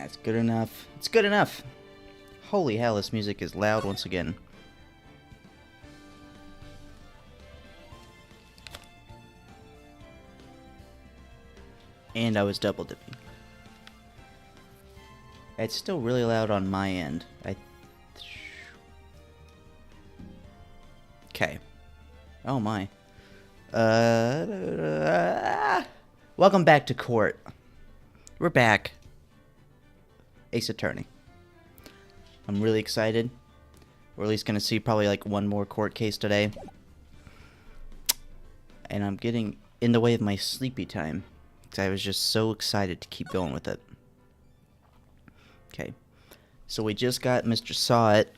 That's good enough. It's good enough. Holy hell, this music is loud once again. And I was double dipping. It's still really loud on my end. Okay. Oh my. Welcome back to court. We're back. Ace Attorney. I'm really excited. We're at least gonna see probably like one more court case today. And I'm getting in the way of my sleepy time. Because I was just so excited to keep going with it. Okay. So we just got Mr. Sawit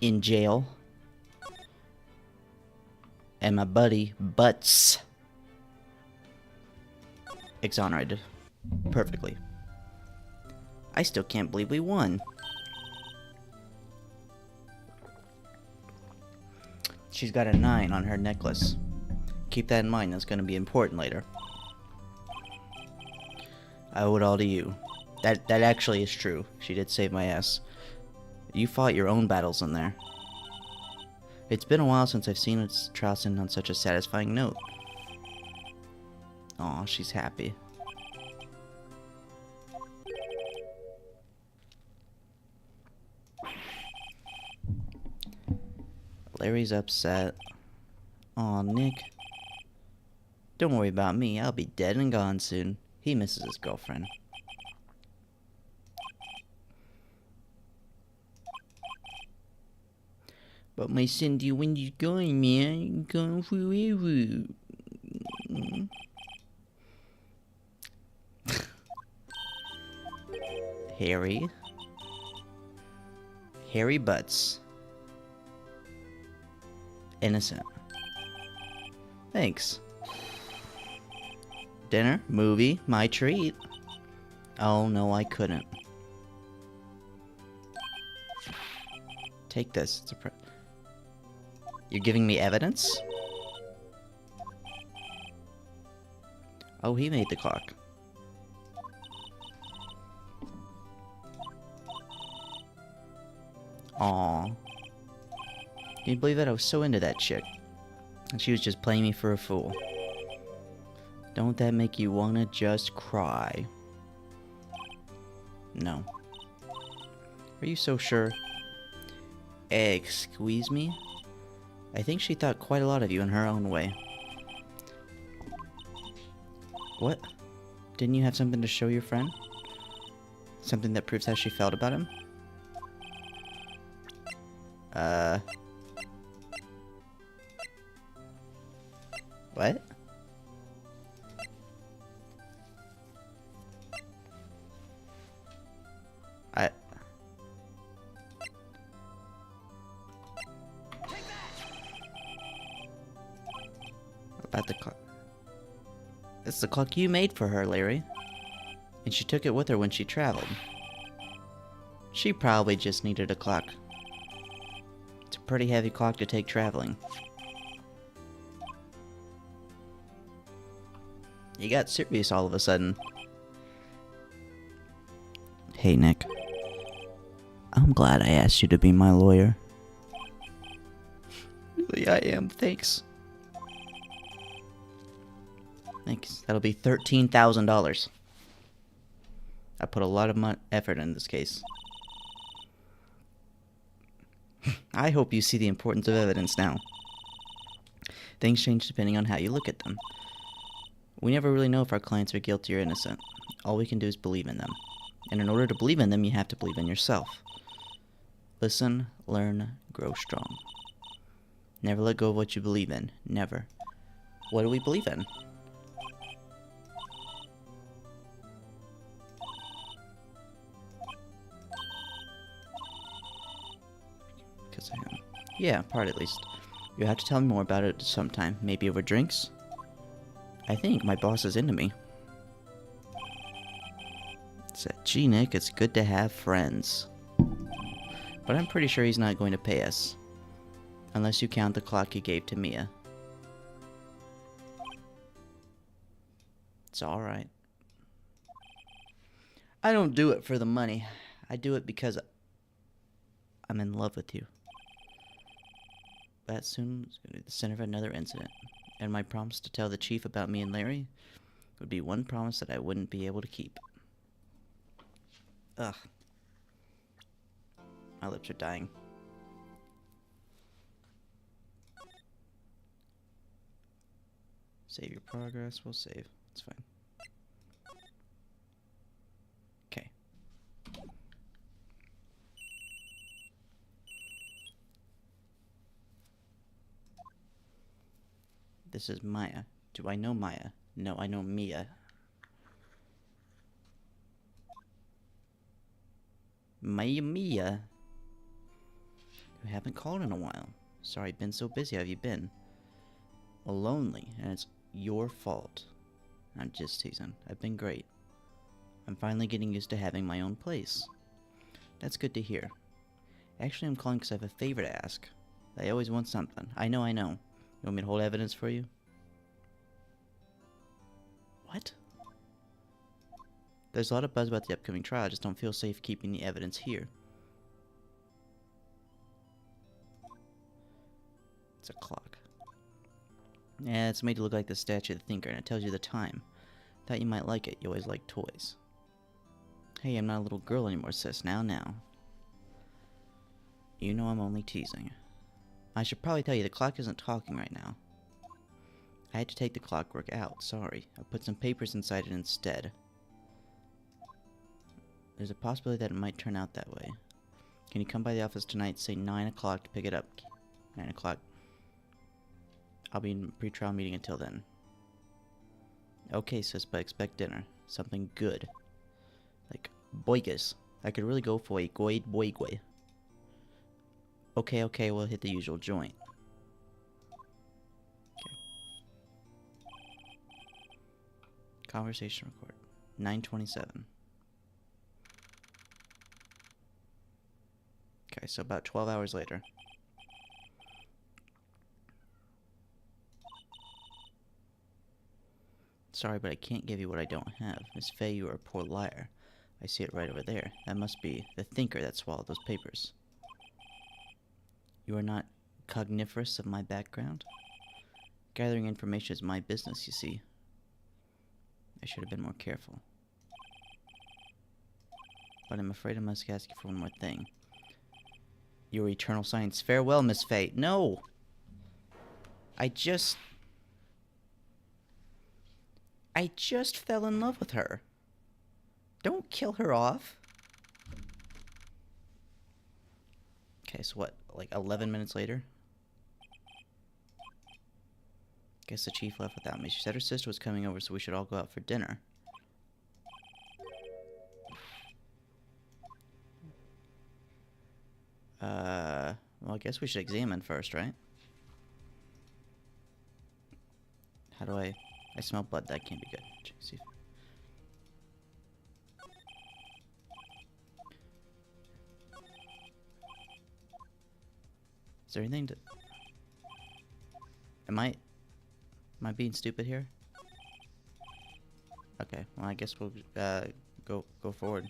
in jail. And my buddy Butts exonerated. Perfectly. I still can't believe we won. She's got a 9 on her necklace. Keep that in mind, that's going to be important later. I owe it all to you. That actually is true. She did save my ass. You fought your own battles in there. It's been a while since I've seen its trial end on such a satisfying note. Aw, she's happy. Larry's upset. Aw, Nick. Don't worry about me. I'll be dead and gone soon. He misses his girlfriend. But my Cindy, when you going, man? You're going forever. Harry. Harry Butts. Innocent. Thanks. Dinner, movie, my treat. Oh no, I couldn't. Take this. It's a You're giving me evidence? Oh, he made the clock. Aw. Can you believe that? I was so into that chick. And she was just playing me for a fool. Don't that make you wanna just cry? No. Are you so sure? Excuse me? I think she thought quite a lot of you in her own way. What? Didn't you have something to show your friend? Something that proves how she felt about him? What? About the clock. It's the clock you made for her, Larry. And she took it with her when she traveled. She probably just needed a clock. It's a pretty heavy clock to take traveling. You got serious all of a sudden. Hey, Nick. I'm glad I asked you to be my lawyer. Really, I am. Thanks. Thanks. That'll be $13,000. I put a lot of effort in this case. I hope you see the importance of evidence now. Things change depending on how you look at them. We never really know if our clients are guilty or innocent. All we can do is believe in them. And in order to believe in them, you have to believe in yourself. Listen, learn, grow strong. Never let go of what you believe in. Never. What do we believe in? Because I am. Yeah, part at least. You'll have to tell me more about it sometime. Maybe over drinks? I think my boss is into me. Said, gee, Nick, it's good to have friends. But I'm pretty sure he's not going to pay us. Unless you count the clock he gave to Mia. It's alright. I don't do it for the money. I do it because I'm in love with you. That soon is going to be the center of another incident. And my promise to tell the chief about me and Larry would be one promise that I wouldn't be able to keep. Ugh. My lips are dying. Save your progress. We'll save. It's fine. Okay. This is Maya. Do I know Maya? No, I know Mia. Mia. You haven't called in a while. Sorry, been so busy. How have you been? Lonely, and it's your fault. I'm just teasing. I've been great. I'm finally getting used to having my own place. That's good to hear. Actually, I'm calling because I have a favor to ask. I always want something. I know. You want me to hold evidence for you? What? There's a lot of buzz about the upcoming trial. I just don't feel safe keeping the evidence here. It's a clock. Yeah, it's made to look like the statue of the thinker, and it tells you the time. Thought you might like it. You always like toys. Hey, I'm not a little girl anymore, sis. Now. You know I'm only teasing. I should probably tell you the clock isn't talking right now. I had to take the clockwork out. Sorry. I put some papers inside it instead. There's a possibility that it might turn out that way. Can you come by the office tonight, say 9 o'clock to pick it up? 9 o'clock. I'll be in a pre-trial meeting until then. Okay, sis, but expect dinner. Something good. Like, boigas. I could really go for a goid boigwe. Okay, we'll hit the usual joint. Okay. Conversation record. 9:27. Okay, so about 12 hours later. Sorry, but I can't give you what I don't have. Miss Faye, you are a poor liar. I see it right over there. That must be the thinker that swallowed those papers. You are not cogniferous of my background? Gathering information is my business, you see. I should have been more careful. But I'm afraid I must ask you for one more thing. Your eternal science. Farewell, Miss Faye. No! I just fell in love with her. Don't kill her off. Okay, so what? Like 11 minutes later? Guess the chief left without me. She said her sister was coming over, so we should all go out for dinner. Well, I guess we should examine first, right? How do I smell blood. That can't be good. Check, see. Is there anything to... Am I being stupid here? Okay, well, I guess we'll go forward.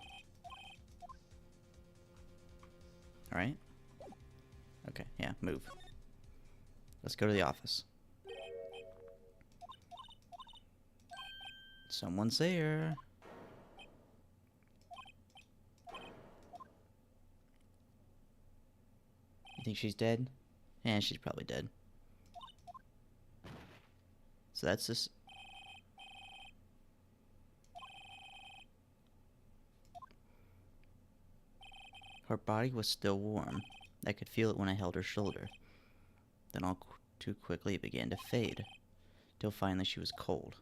Alright? Okay, yeah, move. Let's go to the office. Someone's there. You think she's dead? Yeah, she's probably dead. So that's this. Her body was still warm. I could feel it when I held her shoulder. Then all too quickly it began to fade, till finally she was cold.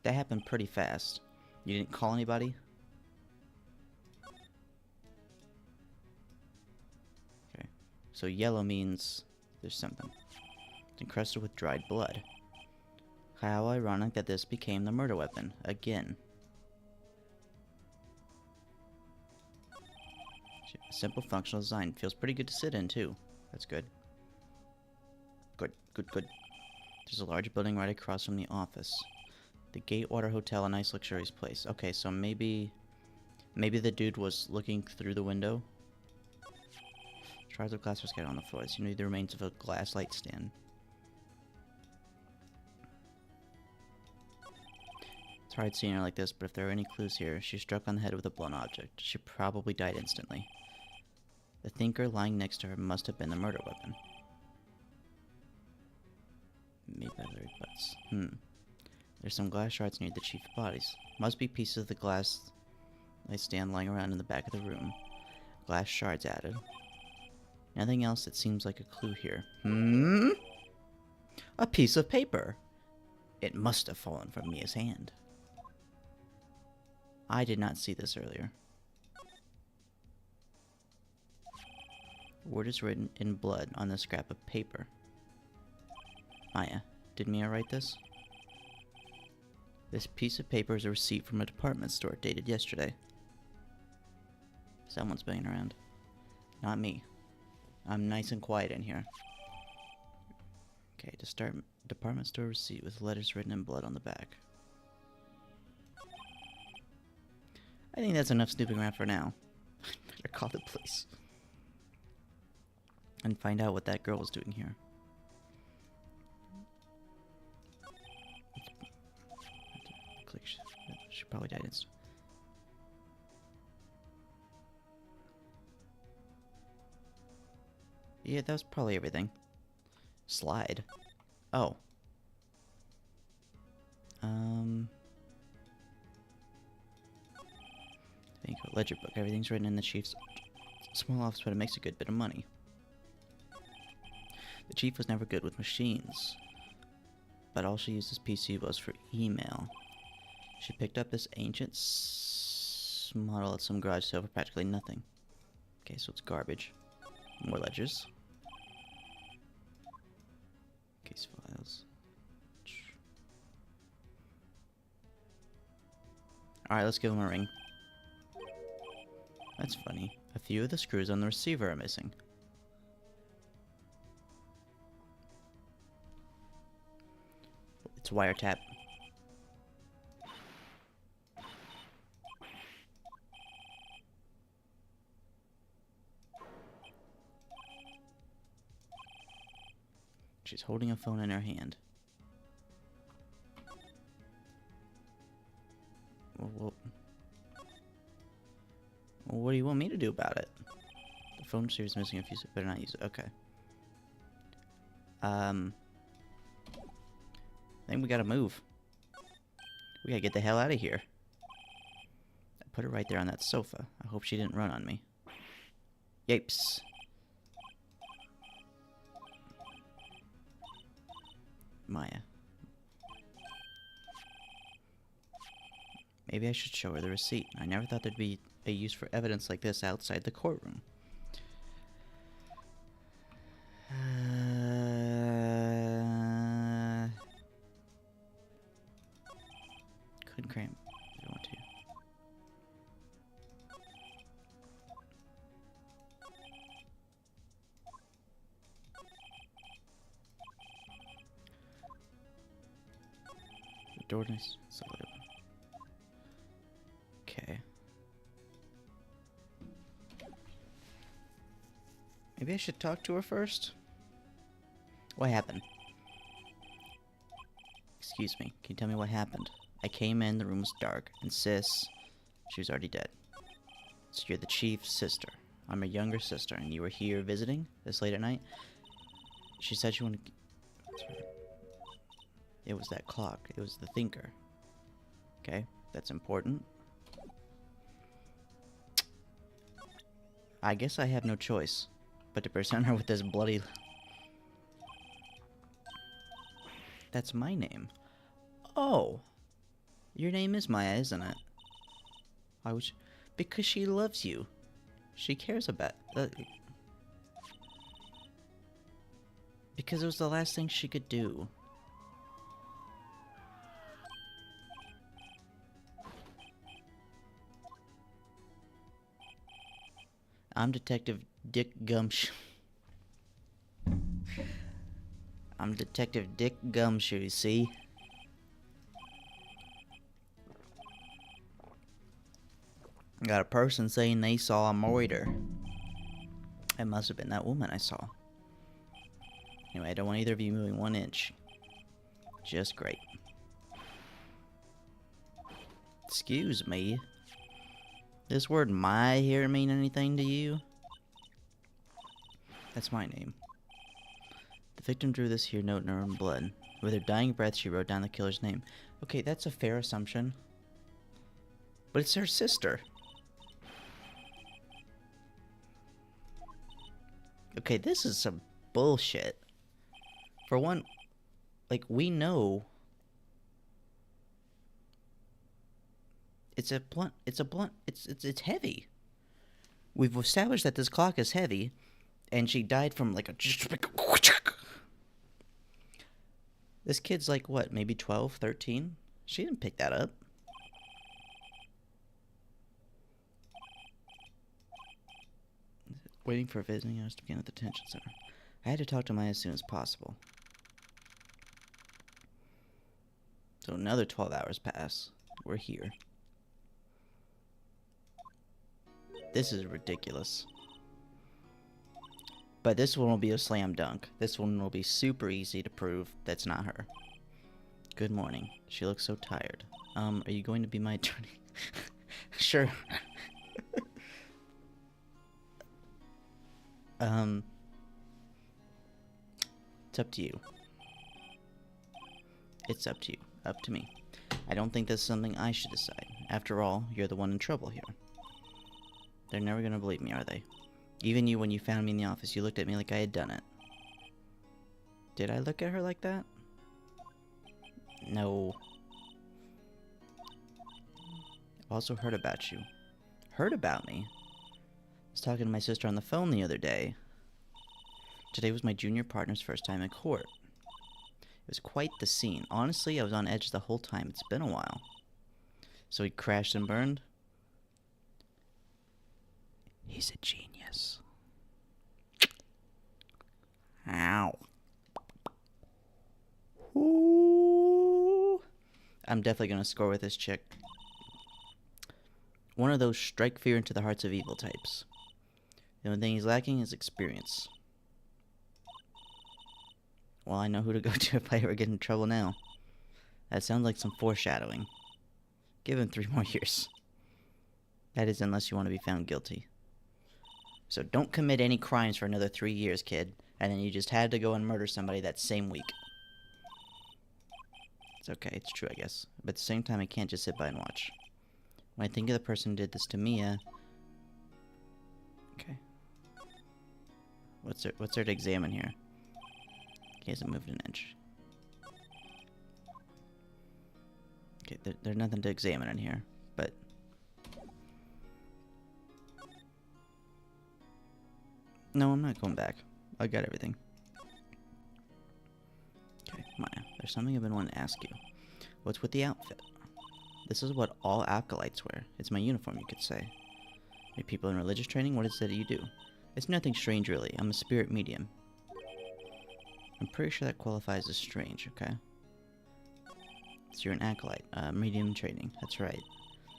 That happened pretty fast. You didn't call anybody? Okay. So yellow means there's something. It's encrusted with dried blood. How ironic that this became the murder weapon again. Simple functional design. Feels pretty good to sit in, too. That's good. Good. There's a large building right across from the office. The Gatewater Hotel, a nice luxurious place. Okay, so maybe Maybe the dude was looking through the window. Shards of glass were scattered on the floor. It seemed to be the remains of a glass light stand. It's hard seeing her like this, but if there are any clues here, she struck on the head with a blunt object. She probably died instantly. The thinker lying next to her must have been the murder weapon. Made by Larry Butts. There's some glass shards near the chief's bodies. Must be pieces of the glass nightstand lying around in the back of the room. Glass shards added. Nothing else that seems like a clue here. A piece of paper. It must have fallen from Mia's hand. I did not see this earlier. Word is written in blood on the scrap of paper. Maya, did Mia write this? This piece of paper is a receipt from a department store dated yesterday. Someone's banging around. Not me. I'm nice and quiet in here. Okay, to start, department store receipt with letters written in blood on the back. I think that's enough snooping around for now. Better call the police. And find out what that girl was doing here. Click. She probably died instantly. Yeah, that was probably everything. Slide. Oh. Thank you. Ledger book. Everything's written in the chief's small office, but it makes a good bit of money. The chief was never good with machines, but all she used his PC was for email. She picked up this ancient model at some garage sale for practically nothing. Okay, so it's garbage. More ledgers. Case files. Alright, let's give him a ring. That's funny. A few of the screws on the receiver are missing. It's wiretap. She's holding a phone in her hand. Well, what do you want me to do about it? The phone receiver is missing a few, so better not use it. Okay. I think we gotta move. We gotta get the hell out of here. I put her right there on that sofa. I hope she didn't run on me. Yapes. Maya. Maybe I should show her the receipt. I never thought there'd be a use for evidence like this outside the courtroom. Couldn't cram. I don't want to. The door is solid open. Okay. Maybe I should talk to her first? What happened? Excuse me, can you tell me what happened? I came in, the room was dark, and Sis, she was already dead. So you're the chief's sister. I'm her younger sister, and you were here visiting this late at night? She said she wanted... It was that clock. It was the thinker. Okay, that's important. I guess I have no choice but to present her with this bloody... That's my name. Oh! Your name is Maya, isn't it? Why would she... Because she loves you. She cares about... Because it was the last thing she could do. I'm Detective Dick Gumshoe. I'm Detective Dick Gumshoe, see? Got a person saying they saw a murder. It must have been that woman I saw. Anyway, I don't want either of you moving 1 inch. Just great. Excuse me. This word "my" here mean anything to you? That's my name. The victim drew this here note in her own blood. With her dying breath, she wrote down the killer's name. Okay, that's a fair assumption. But it's her sister. Okay, this is some bullshit. For one, like, we know it's heavy. We've established that this clock is heavy, and she died from like a... This kid's like, what, maybe 12, 13? She didn't pick that up. Waiting for a visiting hours to begin at the detention center. I had to talk to Maya as soon as possible. So another 12 hours pass. We're here. This is ridiculous. But this one will be a slam dunk. This one will be super easy to prove that's not her. Good morning. She looks so tired. Are you going to be my attorney? Sure. It's up to you. It's up to you. Up to me. I don't think that's something I should decide. After all, you're the one in trouble here. They're never gonna believe me, are they? Even you, when you found me in the office, you looked at me like I had done it. Did I look at her like that? No. I've also heard about you. Heard about me? I was talking to my sister on the phone the other day. Today was my junior partner's first time in court. It was quite the scene. Honestly, I was on edge the whole time. It's been a while. So he crashed and burned? He's a genius. Ow. Ooh. I'm definitely gonna score with this chick. One of those strike fear into the hearts of evil types. The only thing he's lacking is experience. Well, I know who to go to if I ever get in trouble now. That sounds like some foreshadowing. Give him 3 more years. That is, unless you want to be found guilty. So don't commit any crimes for another 3 years, kid. And then you just had to go and murder somebody that same week. It's okay, it's true, I guess. But at the same time, I can't just sit by and watch. When I think of the person who did this to Mia... Okay. What's there to examine here? He hasn't moved an inch. Okay, there's nothing to examine in here, but... No, I'm not going back. I got everything. Okay, Maya, there's something I've been wanting to ask you. What's with the outfit? This is what all acolytes wear. It's my uniform, you could say. Are you people in religious training? What is it that you do? It's nothing strange, really. I'm a spirit medium. I'm pretty sure that qualifies as strange, okay? So you're an acolyte, medium training, that's right.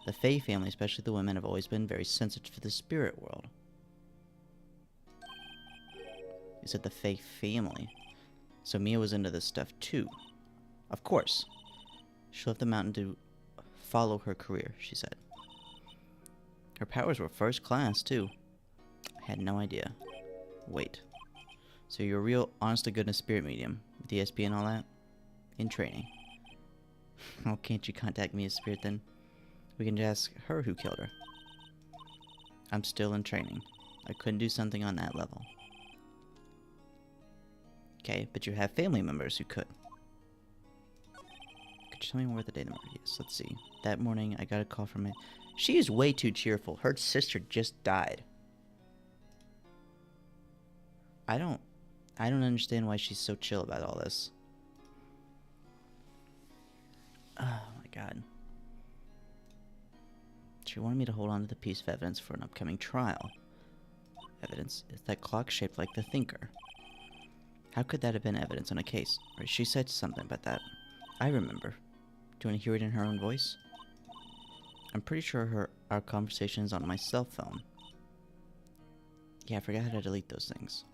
The Fae family, especially the women, have always been very sensitive to the spirit world. You said the Fae family. So Mia was into this stuff too. Of course. She left the mountain to follow her career, she said. Her powers were first class too. I had no idea. Wait. So you're a real, honest-to-goodness spirit medium, with the SP and all that? In training. Well, can't you contact me as spirit then? We can just ask her who killed her. I'm still in training. I couldn't do something on that level. Okay, but you have family members who could. Could you tell me more about the day of the murder? Yes, let's see. That morning, I got a call from my... She is way too cheerful. Her sister just died. I don't understand why she's so chill about all this. Oh my god. She wanted me to hold on to the piece of evidence for an upcoming trial. Evidence is that clock shaped like the thinker. How could that have been evidence on a case? Or she said something about that. I remember. Do you want to hear it in her own voice? I'm pretty sure our conversation is on my cell phone. Yeah, I forgot how to delete those things.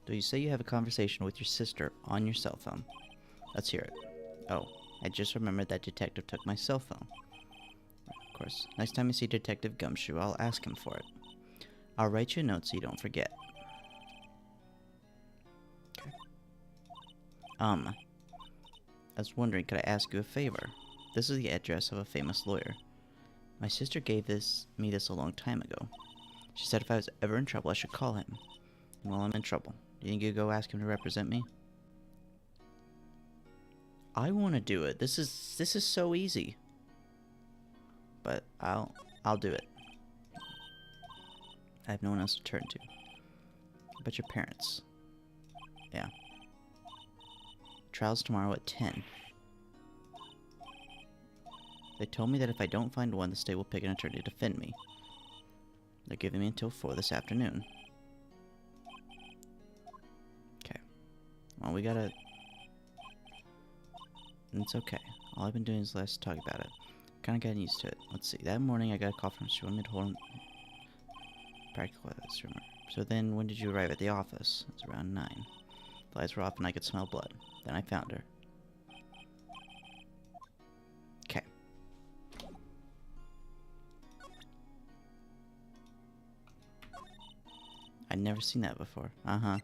Do you say you have a conversation with your sister on your cell phone? Let's hear it. Oh, I just remembered that detective took my cell phone. Of course, next time I see Detective Gumshoe, I'll ask him for it. I'll write you a note so you don't forget. Okay. I was wondering, could I ask you a favor? This is the address of a famous lawyer. My sister gave me this a long time ago. She said if I was ever in trouble, I should call him. And while I'm in trouble, do you think you'd go ask him to represent me? I want to do it. This is so easy. But I'll do it. I have no one else to turn to. But your parents. Yeah. Trial's tomorrow at 10. They told me that if I don't find one, the state will pick an attorney to defend me. They're giving me until 4 this afternoon. Okay. Well, we gotta... It's okay. All I've been doing is less talk about it. Kinda gotten used to it. Let's see. That morning I got a call from she wanted me to hold practical evidence rumor. So then, when did you arrive at the office? It was around 9. The lights were off and I could smell blood. Then I found her. Okay. I'd never seen that before. Uh-huh.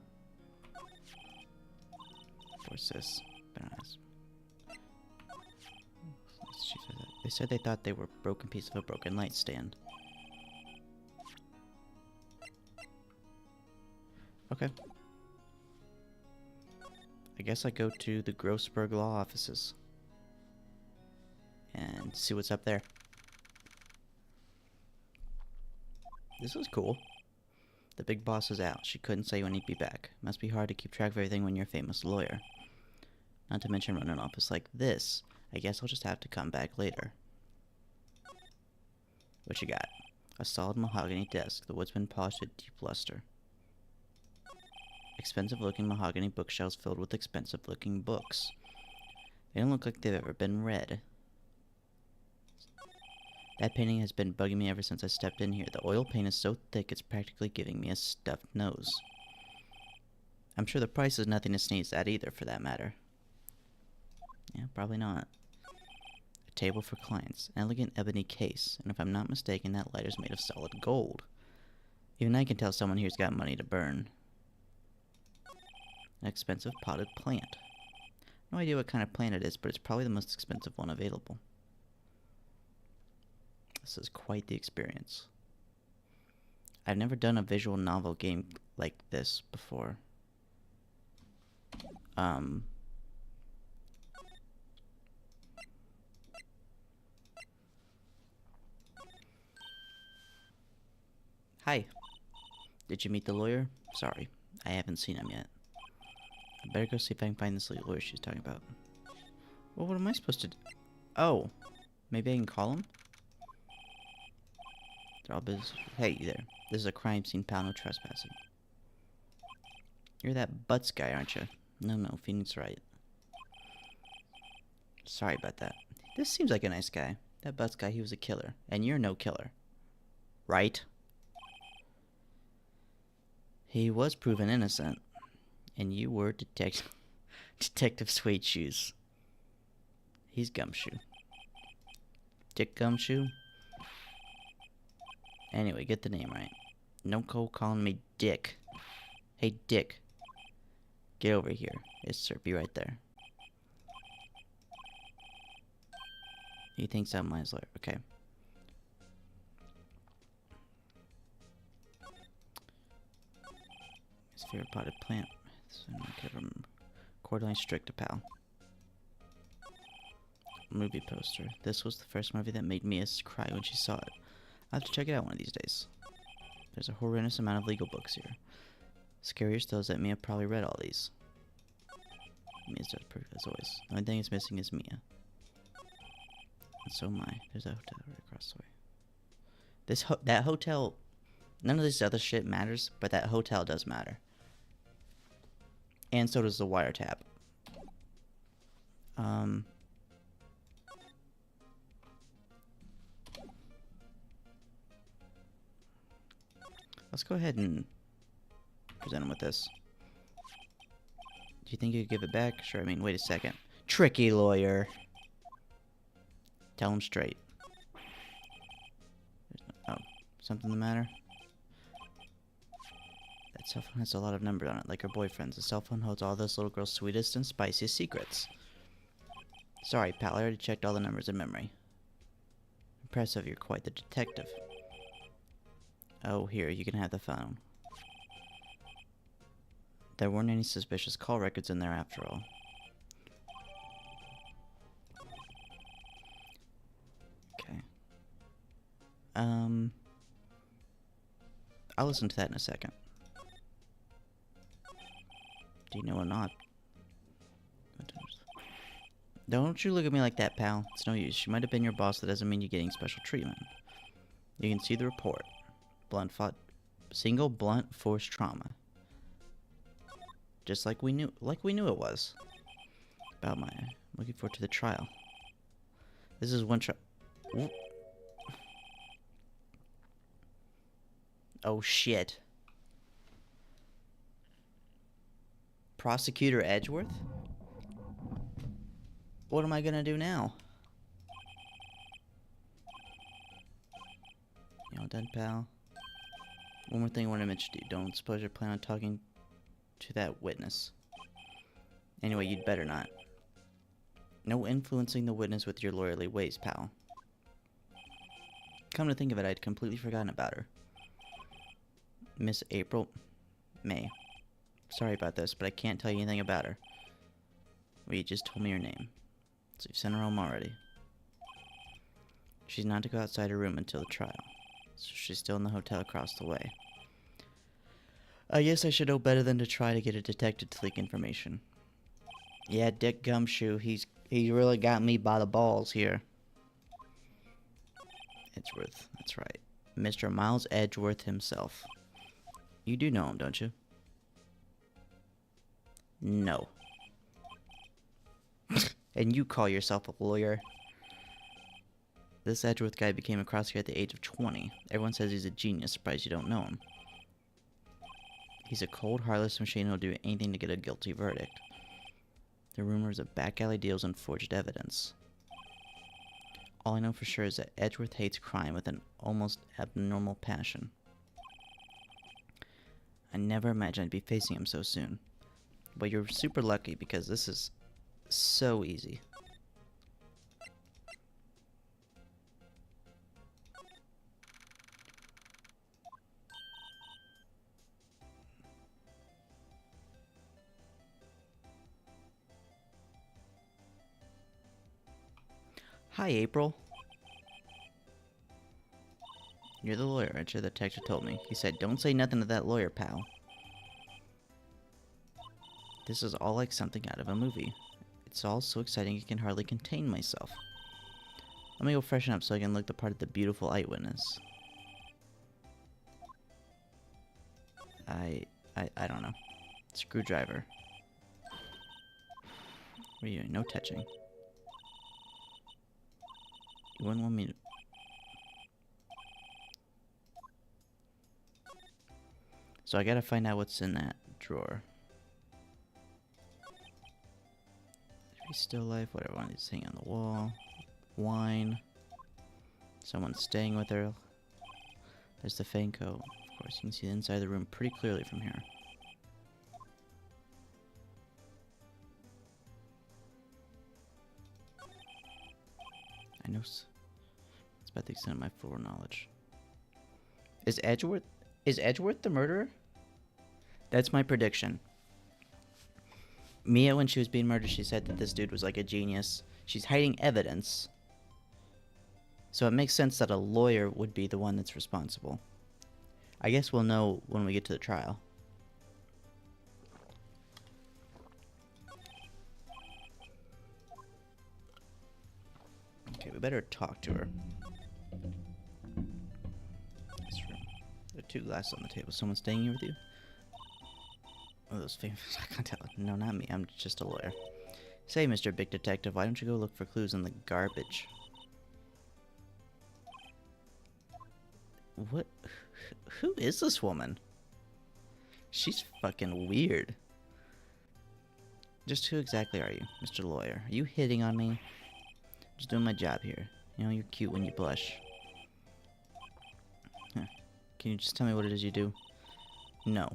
Poor sis. They said they thought they were a broken piece of a broken light stand. Okay. I guess I go to the Grossberg Law offices. And see what's up there. This is cool. The big boss is out. She couldn't say when he'd be back. Must be hard to keep track of everything when you're a famous lawyer. Not to mention running an office like this. I guess I'll just have to come back later. What you got? A solid mahogany desk. The wood's been polished with deep luster. Expensive-looking mahogany bookshelves filled with expensive-looking books. They don't look like they've ever been read. That painting has been bugging me ever since I stepped in here. The oil paint is so thick it's practically giving me a stuffed nose. I'm sure the price is nothing to sneeze at either, for that matter. Yeah, probably not. A table for clients. An elegant ebony case. And if I'm not mistaken, that light is made of solid gold. Even I can tell someone here's got money to burn. An expensive potted plant. No idea what kind of plant it is, but it's probably the most expensive one available. This is quite the experience. I've never done a visual novel game like this before. Hi. Did you meet the lawyer? Sorry, I haven't seen him yet. I better go see if I can find this lawyer she's talking about. Well, what am I supposed to do? Oh, maybe I can call him? They're all busy. Hey, you there. This is a crime scene, pal. No trespassing. You're that Butts guy, aren't you? No, Phoenix right. Sorry about that. This seems like a nice guy. That Butts guy, he was a killer. And you're no killer. Right? He was proven innocent. And you were Detective Suede Shoes. He's Gumshoe. Dick Gumshoe? Anyway, get the name right. Don't go calling me Dick. Hey, Dick. Get over here. Yes, sir. Be right there. He thinks I'm my lawyer. Okay. His favorite potted plant. Cordeline Strict, a pal. Movie poster. This was the first movie that made Mia cry when she saw it. I'll have to check it out one of these days. There's a horrendous amount of legal books here. Scarier still is that Mia probably read all these. Mia's just perfect as always. The only thing it's missing is Mia. And so am I. There's a hotel right across the way. That hotel... None of this other shit matters, but that hotel does matter. And so does the wiretap. Let's go ahead and present him with this. Do you think you could give it back? Sure, I mean, wait a second. Tricky lawyer. Tell him straight. Oh, something the matter? That cell phone has a lot of numbers on it, like her boyfriend's. The cell phone holds all this little girl's sweetest and spiciest secrets. Sorry, pal, I already checked all the numbers in memory. Impressive, you're quite the detective. Oh, here, you can have the phone. There weren't any suspicious call records in there after all. Okay. I'll listen to that in a second. Do you know or not? Don't you look at me like that, pal. It's no use. She might have been your boss. That doesn't mean you're getting special treatment. You can see the report. Single blunt force trauma. Just like we knew it was. Looking forward to the trial. This is one trial. Oh shit. Prosecutor Edgeworth? What am I gonna do now? You all done, pal? One more thing I want to mention to you. Don't suppose you plan on talking to that witness. Anyway, you'd better not. No influencing the witness with your lawyerly ways, pal. Come to think of it, I'd completely forgotten about her. Miss April May. Sorry about this, but I can't tell you anything about her. Well, you just told me her name. So you've sent her home already. She's not to go outside her room until the trial. So she's still in the hotel across the way. I guess I should know better than to try to get a detective to leak information. Yeah, Dick Gumshoe, he's really got me by the balls here. Edgeworth, that's right. Mr. Miles Edgeworth himself. You do know him, don't you? No. And you call yourself a lawyer? This Edgeworth guy became a prosecutor at the age of 20. Everyone says he's a genius. Surprised you don't know him. He's a cold, heartless machine who'll do anything to get a guilty verdict. The rumors of back alley deals and forged evidence. All I know for sure is that Edgeworth hates crime with an almost abnormal passion. I never imagined I'd be facing him so soon. But you're super lucky because this is so easy. Hi, April. You're the lawyer, aren't you? The detective told me. He said, don't say nothing to that lawyer, pal. This is all like something out of a movie. It's all so exciting I can hardly contain myself. Let me go freshen up so I can look the part of the beautiful eyewitness. I don't know. Screwdriver. What are you doing? No touching. You wouldn't want me to... So I gotta find out what's in that drawer. If he's still alive, whatever, one of these hanging on the wall. Wine. Someone's staying with her. There's the Fanco. Of course, you can see the inside of the room pretty clearly from here. I know it's about the extent of my full knowledge. Is Edgeworth the murderer? That's my prediction. Mia, when she was being murdered, she said that this dude was like a genius. She's hiding evidence. So it makes sense that a lawyer would be the one that's responsible. I guess we'll know when we get to the trial. Okay, we better talk to her. This room. There are 2 glasses on the table. Someone staying here with you? Oh, those famous. I can't tell. No, not me. I'm just a lawyer. Say, Mr. Big Detective, why don't you go look for clues in the garbage? What? Who is this woman? She's fucking weird. Just who exactly are you, Mr. Lawyer? Are you hitting on me? Just doing my job here. You know, you're cute when you blush. Huh. Can you just tell me what it is you do? No.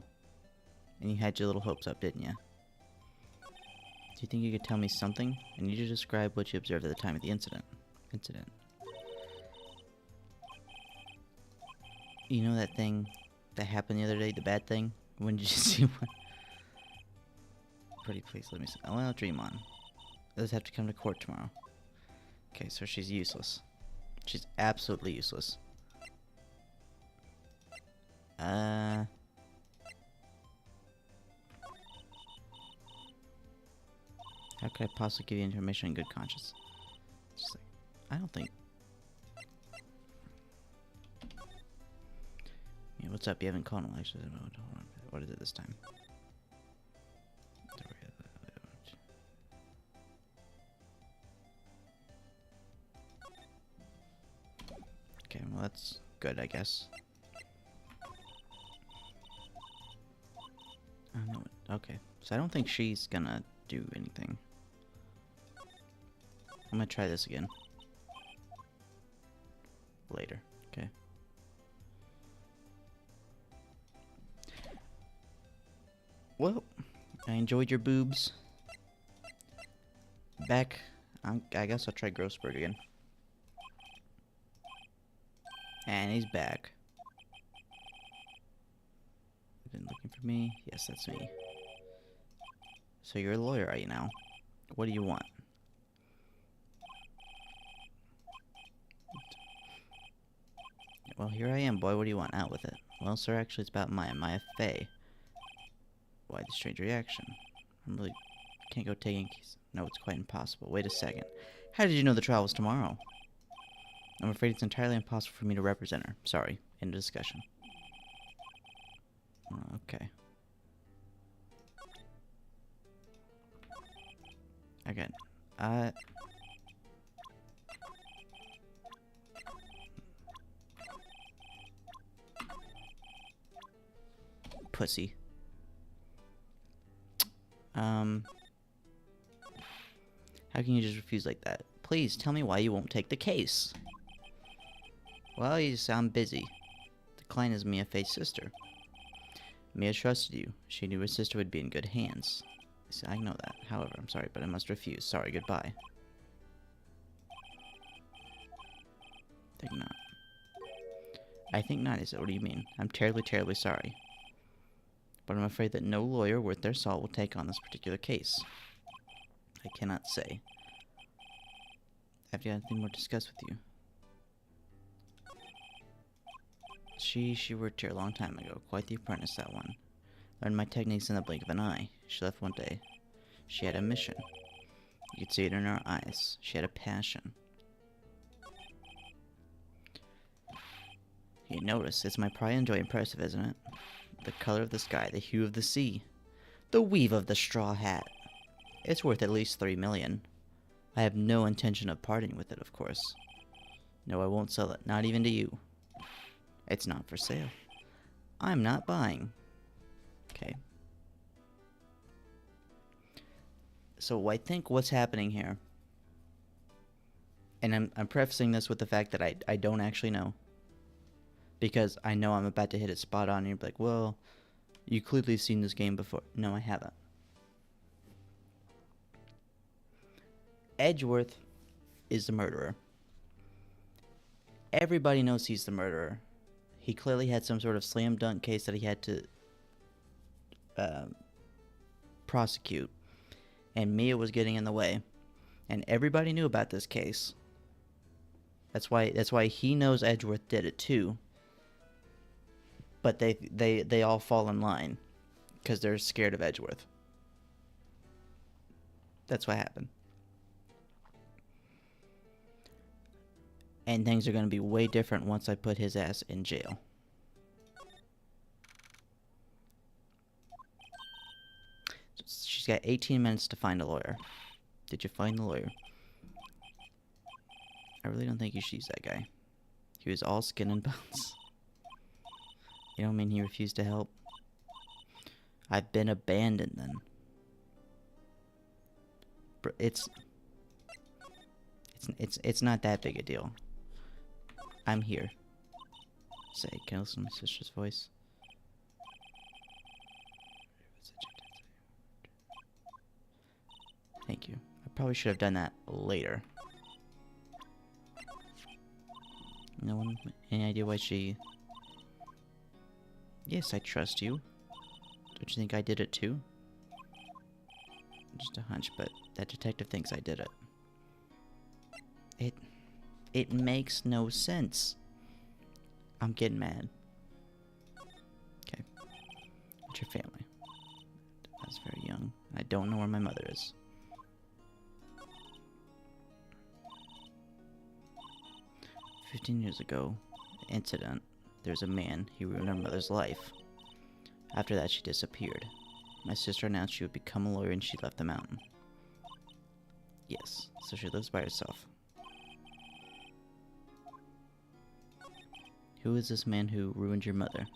And you had your little hopes up, didn't you? Do you think you could tell me something? I need you to describe what you observed at the time of the incident. You know that thing that happened the other day, the bad thing? When did you see one? Pretty please, let me see. Oh, I'll dream on. Does have to come to court tomorrow. Okay, so she's useless. She's absolutely useless. How could I possibly give you information in good conscience? Just like, I don't think. Yeah, what's up? You haven't called him. Actually, hold on. What is it this time? Okay, well that's good, I guess. No, okay, so I don't think she's gonna do anything. I'm gonna try this again. Later, okay. Well, I enjoyed your boobs. Back, I guess I'll try Grossberg again. And he's back. Been looking for me? Yes, that's me. So you're a lawyer, are you now? What do you want? Well, here I am, boy. What do you want? Out with it. Well, sir, actually, it's about Maya Fey. Why the strange reaction? I'm really... Can't go taking... No, it's quite impossible. Wait a second. How did you know the trial was tomorrow? I'm afraid it's entirely impossible for me to represent her. Sorry. End of discussion. Okay. Again. Pussy. How can you just refuse like that? Please, tell me why you won't take the case. Well, you sound busy. The client is Mia Fey's sister. Mia trusted you. She knew her sister would be in good hands. See, I know that. However, I'm sorry, but I must refuse. Sorry, goodbye. Think not. I think not, is it? What do you mean? I'm terribly, terribly sorry. But I'm afraid that no lawyer worth their salt will take on this particular case. I cannot say. Have you had anything more to discuss with you? She worked here a long time ago. Quite the apprentice, that one. Learned my techniques in the blink of an eye. She left one day. She had a mission. You could see it in her eyes. She had a passion. You notice, it's my pride and joy impressive, isn't it? The color of the sky, the hue of the sea, the weave of the straw hat. It's worth at least 3 million. I have no intention of parting with it, of course. No, I won't sell it, not even to you. It's not for sale. I'm not buying. Okay. So I think what's happening here, and I'm prefacing this with the fact that I don't actually know. Because I know I'm about to hit it spot on and you're like, well, you clearly seen this game before. No, I haven't. Edgeworth is the murderer. Everybody knows he's the murderer. He clearly had some sort of slam dunk case that he had to prosecute. And Mia was getting in the way. And everybody knew about this case. That's why he knows Edgeworth did it too. But they all fall in line because they're scared of Edgeworth. That's what happened. And things are going to be way different once I put his ass in jail. She's got 18 minutes to find a lawyer. Did you find the lawyer? I really don't think you should use that guy. He was all skin and bones. You don't mean he refused to help? I've been abandoned then. It's not that big a deal. I'm here. Say, can I listen to my sister's voice? Thank you. I probably should have done that later. No one? Any idea why she... Yes, I trust you. Don't you think I did it too? Just a hunch, but that detective thinks I did it. It makes no sense. I'm getting mad. Okay. What's your family? I was very young. I don't know where my mother is. "15 years ago, incident. There's a man. He ruined our mother's life. After that, she disappeared. My sister announced she would become a lawyer and she left the mountain." Yes, so she lives by herself. "Who is this man who ruined your mother?"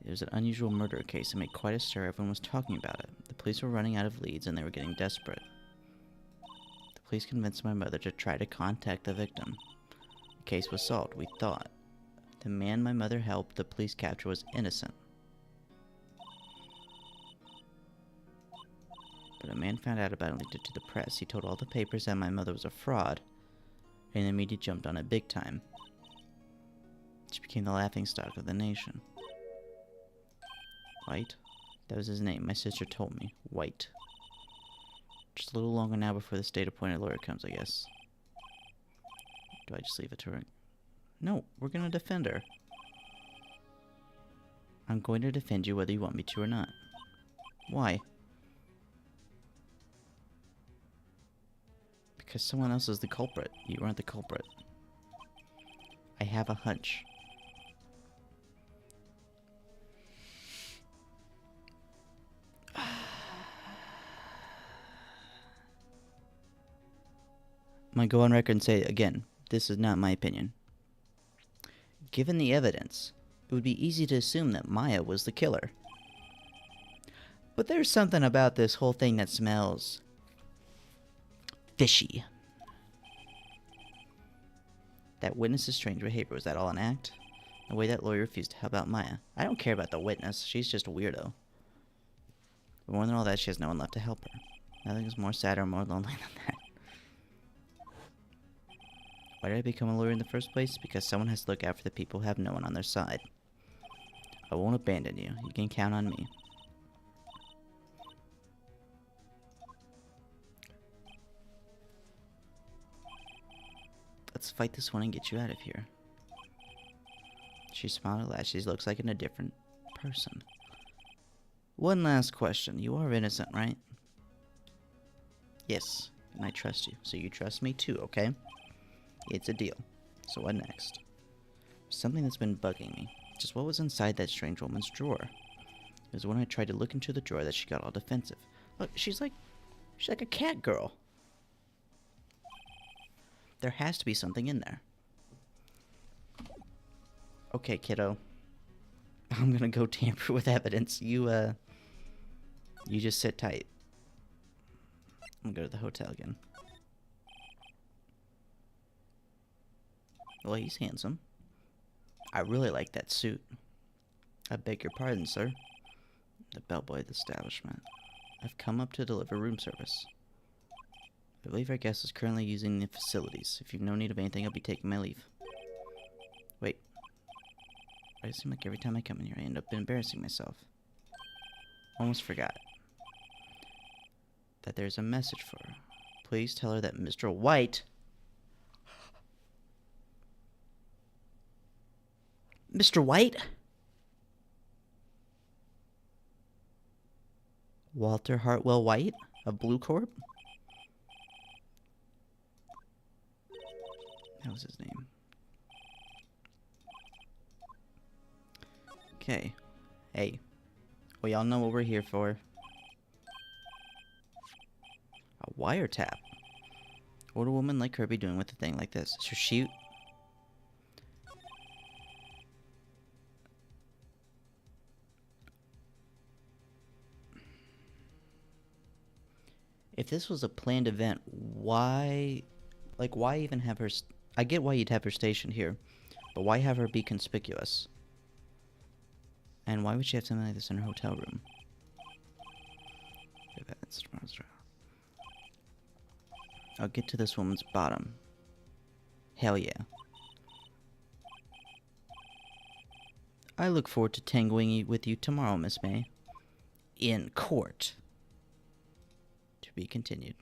"It was an unusual murder case. It made quite a stir. Everyone was talking about it. The police were running out of leads and they were getting desperate. The police convinced my mother to try to contact the victim. The case was solved, we thought. The man my mother helped the police capture was innocent. But a man found out about it and leaked it to the press. He told all the papers that my mother was a fraud, and the media jumped on it big time. She became the laughingstock of the nation." White? That was his name. My sister told me. White. Just a little longer now before the state-appointed lawyer comes, I guess. Do I just leave it to her? No, we're gonna defend her. I'm going to defend you whether you want me to or not. Why? Because someone else is the culprit. You aren't the culprit. I have a hunch. I'm gonna go on record and say again, this is not my opinion. Given the evidence, it would be easy to assume that Maya was the killer. But there's something about this whole thing that smells fishy. That witness's strange behavior, was that all an act? The way that lawyer refused to help out Maya. I don't care about the witness, she's just a weirdo. But more than all that, she has no one left to help her. Nothing is more sad or more lonely than that. Why did I become a lawyer in the first place? Because someone has to look out for the people who have no one on their side. I won't abandon you. You can count on me. Let's fight this one and get you out of here. She smiled at last. She looks like a different person. One last question. You are innocent, right? Yes, and I trust you. So you trust me too, okay? It's a deal. So what next? Something that's been bugging me. Just what was inside that strange woman's drawer? It was when I tried to look into the drawer that she got all defensive. Look, she's like a cat girl. There has to be something in there. Okay, kiddo. I'm gonna go tamper with evidence. You just sit tight. I'm gonna go to the hotel again. Well, he's handsome. I really like that suit. I beg your pardon, sir. The bellboy of the establishment. I've come up to deliver room service. I believe our guest is currently using the facilities. If you've no need of anything, I'll be taking my leave. Wait. Why does it seem like every time I come in here, I end up embarrassing myself? Almost forgot. That there's a message for her. Please tell her that Mr. White... Mr. White? Walter Hartwell White of Blue Corp? That was his name. Okay. Hey. Well, y'all know what we're here for. A wiretap. What would a woman like her be doing with a thing like this? So she... If this was a planned event, why... Like, why even have her... I get why you'd have her stationed here, but why have her be conspicuous? And why would she have something like this in her hotel room? I'll get to this woman's bottom. Hell yeah. I look forward to tangling with you tomorrow, Miss May. In court. To be continued.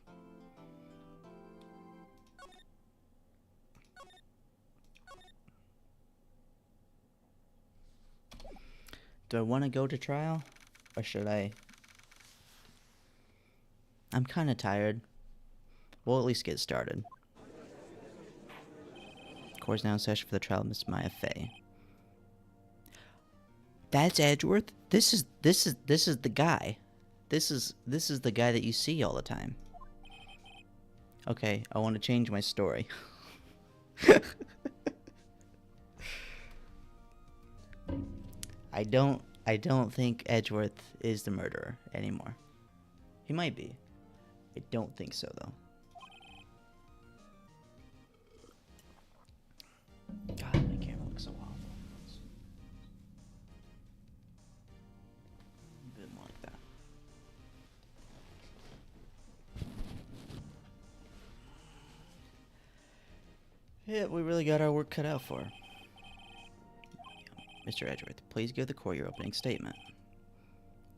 Do I want to go to trial? Or should I? I'm kind of tired. We'll at least get started. Court is now in session for the trial of Miss Maya Fey. That's Edgeworth? This is the guy. This is the guy that you see all the time. Okay, I want to change my story. I don't think Edgeworth is the murderer anymore. He might be. I don't think so though. God, my camera looks so awful. A bit more like that. Yeah, we really got our work cut out for her. Mr. Edgeworth, please give the court your opening statement.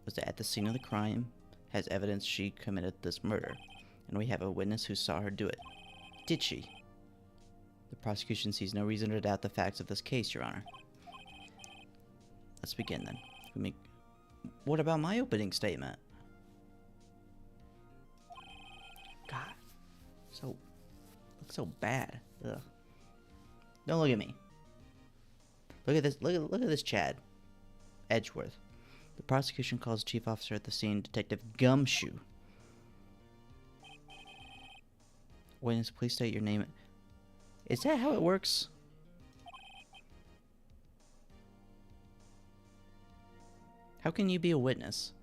Was at the scene of the crime, has evidence she committed this murder, and we have a witness who saw her do it. Did she? The prosecution sees no reason to doubt the facts of this case, Your Honor. Let's begin then. What about my opening statement? God, looks so bad. Ugh. Don't look at me. Look at this. Look at this Chad. Edgeworth. The prosecution calls chief officer at the scene, Detective Gumshoe. Witness, please state your name. Is that how it works? How can you be a witness?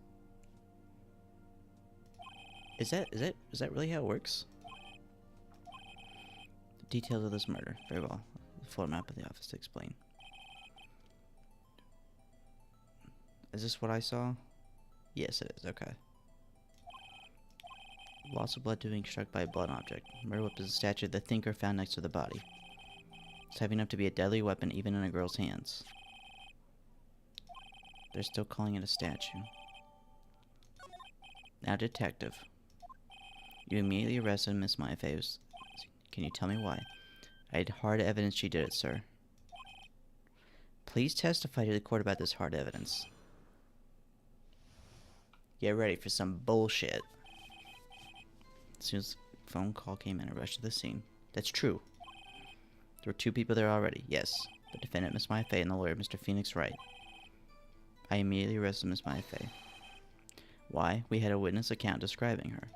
Is that really how it works? The details of this murder. Very well. The floor map of the office to explain. Is this what I saw? Yes, it is. Okay. Loss of blood to being struck by a blunt object. Murder weapon is a statue of the thinker found next to the body. It's heavy enough to be a deadly weapon even in a girl's hands. They're still calling it a statue. Now, detective. You immediately arrested Miss Maya Fey. Can you tell me why? I had hard evidence she did it, sir. Please testify to the court about this hard evidence. Get ready for some bullshit. As soon as the phone call came in, I rushed to the scene. That's true. There were 2 people there already. Yes. The defendant, Miss Maya Fey, and the lawyer, Mr. Phoenix Wright. I immediately arrested Miss Maya Fey. Why? We had a witness account describing her.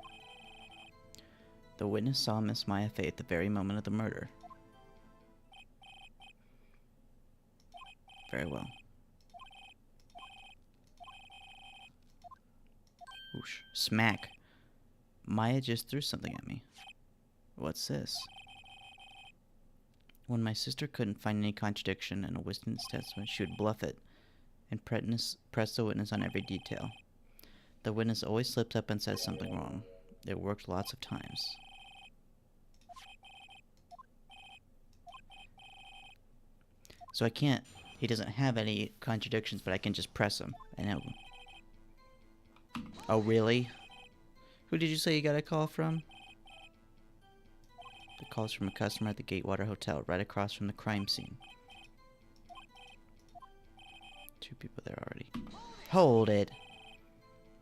The witness saw Miss Maya Fey at the very moment of the murder. Very well. Whoosh. Smack. Maya just threw something at me. What's this? When my sister couldn't find any contradiction in a witness testimony, she would bluff it and press the witness on every detail. The witness always slipped up and said something wrong. It worked lots of times. So I can't... He doesn't have any contradictions, but I can just press him and help him. Oh, really? Who did you say you got a call from? The call's from a customer at the Gatewater Hotel, right across from the crime scene. 2 people there already. Hold it!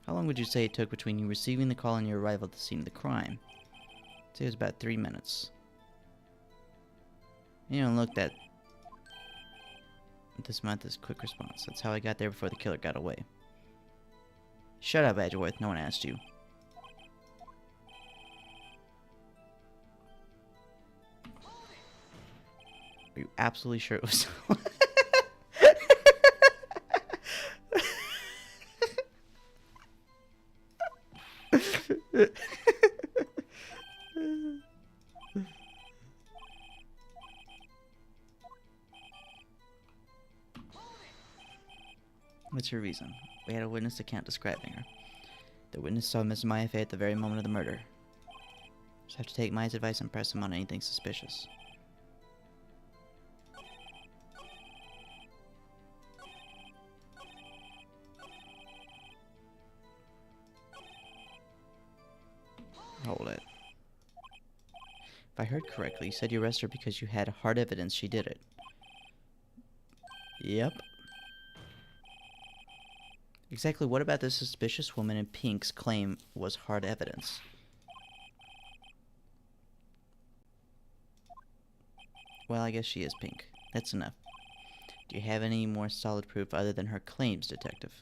How long would you say it took between you receiving the call and your arrival at the scene of the crime? I'd say it was about 3 minutes. You don't look that... This month is quick response. That's how I got there before the killer got away. Shut up, Edgeworth. No one asked you. Are you absolutely sure it was... What's your reason? We had a witness account describing her. The witness saw Miss Maya Fey at the very moment of the murder. Just have to take Maya's advice and press him on anything suspicious. Hold it. If I heard correctly, you said you arrested her because you had hard evidence she did it. Yep. Exactly what about the suspicious woman in pink's claim was hard evidence? Well, I guess she is pink. That's enough. Do you have any more solid proof other than her claims, Detective?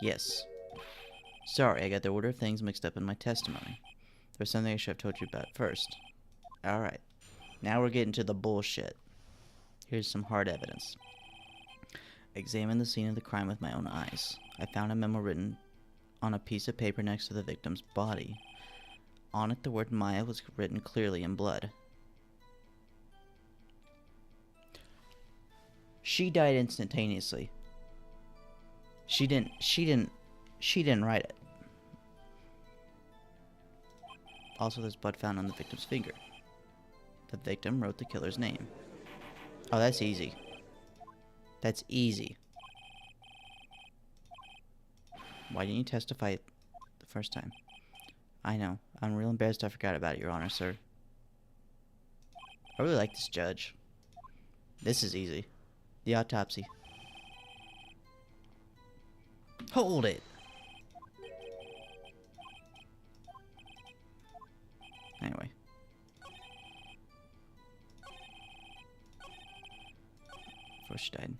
Yes. Sorry, I got the order of things mixed up in my testimony. There's something I should have told you about first. Alright. Now we're getting to the bullshit. Here's some hard evidence. I examined the scene of the crime with my own eyes. I found a memo written on a piece of paper next to the victim's body. On it, the word Maya was written clearly in blood. She died instantaneously. She didn't write it. Also, there's blood found on the victim's finger. The victim wrote the killer's name. Oh, that's easy. That's easy. Why didn't you testify the first time? I know. I'm real embarrassed I forgot about it, Your Honor, sir. I really like this judge. This is easy. The autopsy. Hold it! Anyway. Before she died.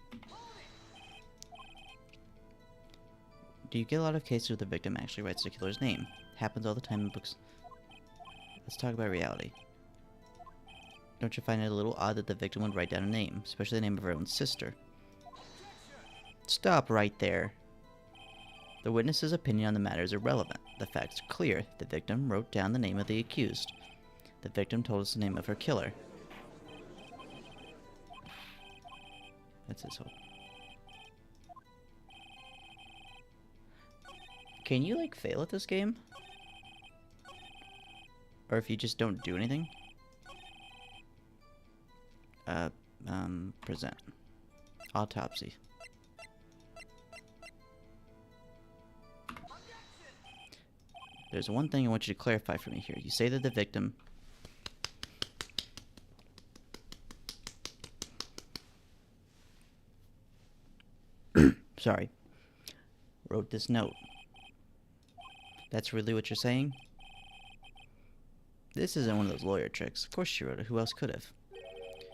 Do you get a lot of cases where the victim actually writes the killer's name? Happens all the time in books. Let's talk about reality. Don't you find it a little odd that the victim would write down a name, especially the name of her own sister? Stop right there. The witness's opinion on the matter is irrelevant. The facts are clear. The victim wrote down the name of the accused. The victim told us the name of her killer. That's his hope. Can you, like, fail at this game? Or if you just don't do anything? Present. Autopsy. There's one thing I want you to clarify for me here. You say that the victim... Sorry. Wrote this note. That's really what you're saying? This isn't one of those lawyer tricks. Of course she wrote it. Who else could have?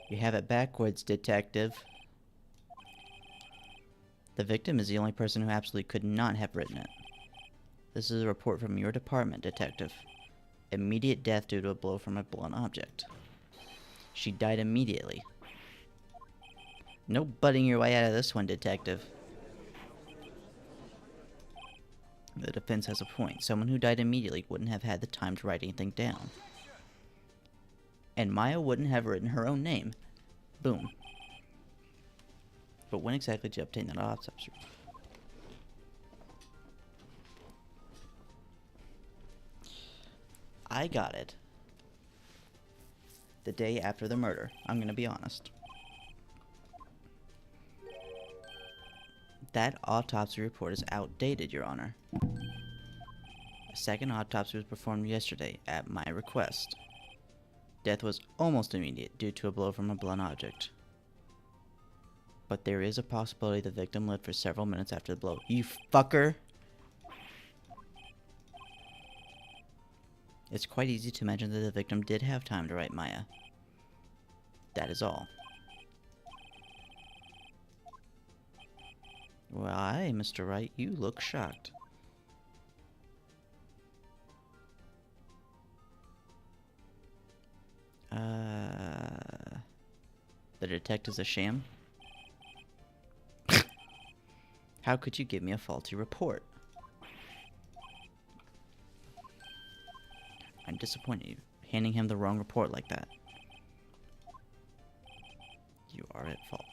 You have it backwards, detective. The victim is the only person who absolutely could not have written it. This is a report from your department, detective. Immediate death due to a blow from a blunt object. She died immediately. No butting your way out of this one, detective. The defense has a point. Someone who died immediately wouldn't have had the time to write anything down. And Maya wouldn't have written her own name. Boom. But when exactly did you obtain that autopsy? I got it the day after the murder. I'm gonna be honest. That autopsy report is outdated, Your Honor. A second autopsy was performed yesterday at my request. Death was almost immediate due to a blow from a blunt object. But there is a possibility the victim lived for several minutes after the blow. You fucker! It's quite easy to imagine that the victim did have time to write Maya. That is all. Why, Mr. Wright, you look shocked. The detective's a sham? How could you give me a faulty report? I'm disappointed in you, handing him the wrong report like that. You are at fault.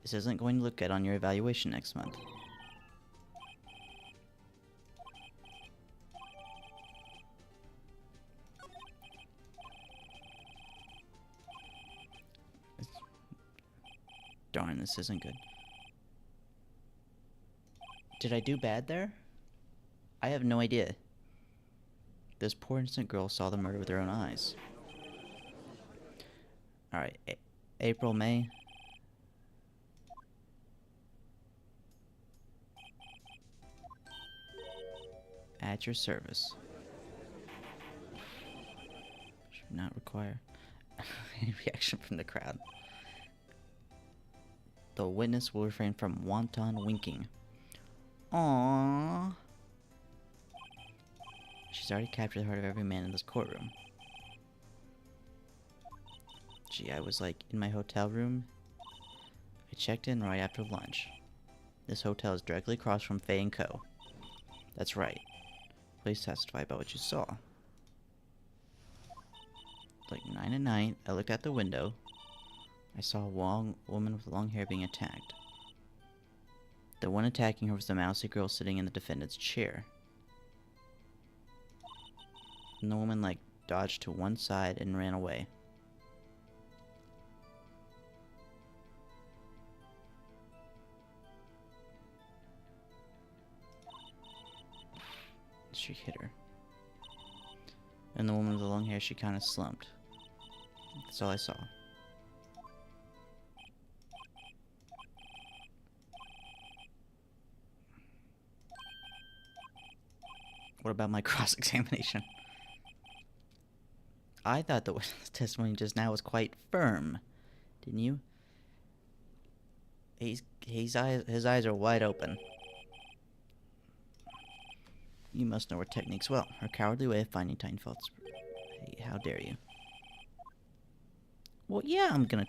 This isn't going to look good on your evaluation next month. Darn, this isn't good. Did I do bad there? I have no idea. This poor innocent girl saw the murder with her own eyes. Alright, April, May. At your service. Should not require any reaction from the crowd. The witness will refrain from wanton winking. Aww. She's already captured the heart of every man in this courtroom. Gee, I was like in my hotel room. I checked in right after lunch. This hotel is directly across from Faye & Co. That's right. Please testify about what you saw. Like 9 at night, I looked out the window. I saw a woman with long hair being attacked. The one attacking her was the mousy girl sitting in the defendant's chair. And the woman, like, dodged to one side and ran away. She hit her. And the woman with the long hair, she kind of slumped. That's all I saw. What about my cross-examination? I thought the testimony just now was quite firm. Didn't you? His eyes are wide open. You must know her techniques well. Her cowardly way of finding tiny faults. Hey, how dare you? Well, yeah, I'm gonna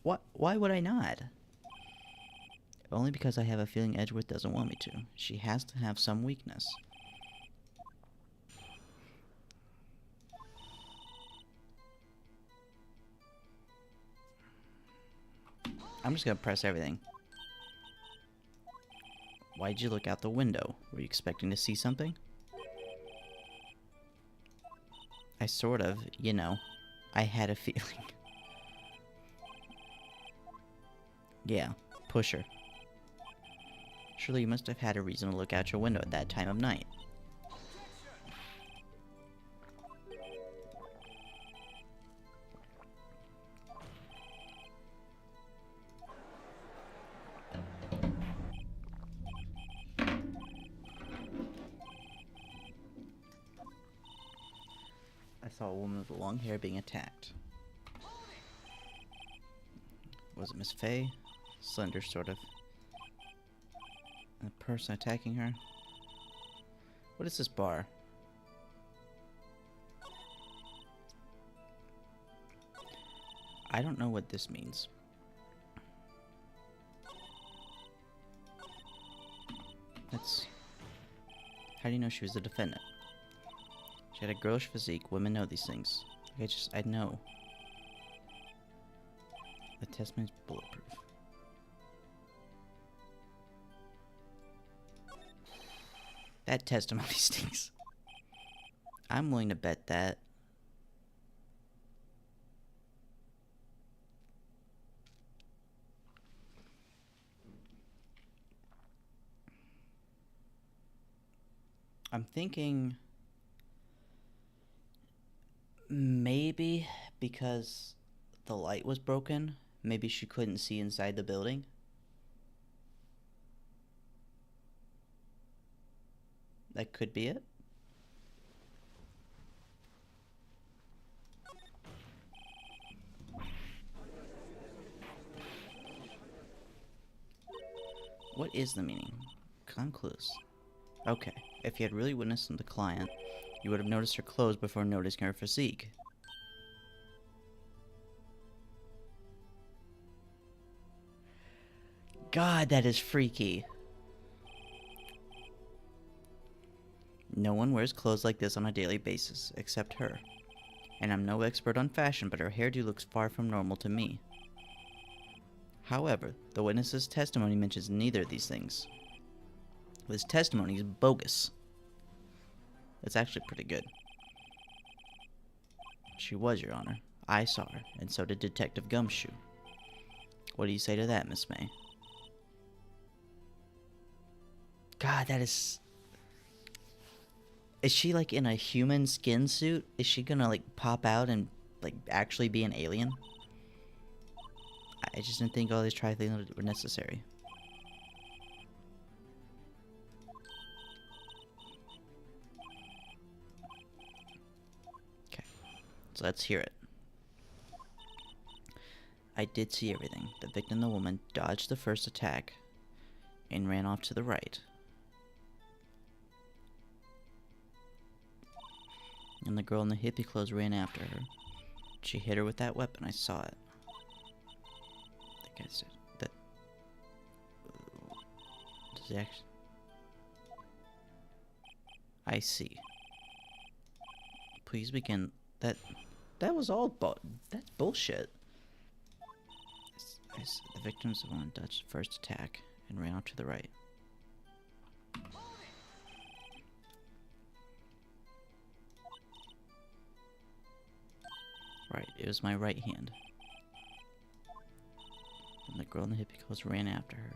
what? Why would I not? Only because I have a feeling Edgeworth doesn't want me to. She has to have some weakness. I'm just gonna press everything. Why'd you look out the window? Were you expecting to see something? I sort of, you know, I had a feeling. Yeah, push her. Surely you must have had a reason to look out your window at that time of night. I saw a woman with long hair being attacked. Was it Miss Faye? Slender, sort of. And the person attacking her? What is this bar? I don't know what this means. That's... How do you know she was the defendant? She had a girlish physique. Women know these things. I know. The testimony's bulletproof. That testimony stinks. I'm willing to bet that. I'm thinking maybe because the light was broken, maybe she couldn't see inside the building. That could be it. What is the meaning? I'm clueless. Okay, if you had really witnessed the client, you would have noticed her clothes before noticing her physique. God, that is freaky. No one wears clothes like this on a daily basis, except her. And I'm no expert on fashion, but her hairdo looks far from normal to me. However, the witness's testimony mentions neither of these things. This testimony is bogus. It's actually pretty good. She was, Your Honor. I saw her, and so did Detective Gumshoe. What do you say to that, Miss May? God, that is... Is she, like, in a human skin suit? Is she gonna, like, pop out and, like, actually be an alien? I just didn't think all these things were necessary. Okay, so let's hear it. I did see everything. The victim, the woman, dodged the first attack and ran off to the right. And the girl in the hippie clothes ran after her. She hit her with that weapon. I saw it. I guess that... Does he actually... I see. Please begin... That was all that's bullshit. The victim's the one who dodged the first attack and ran off to the right. Right, it was my right hand. And the girl in the hippie clothes ran after her.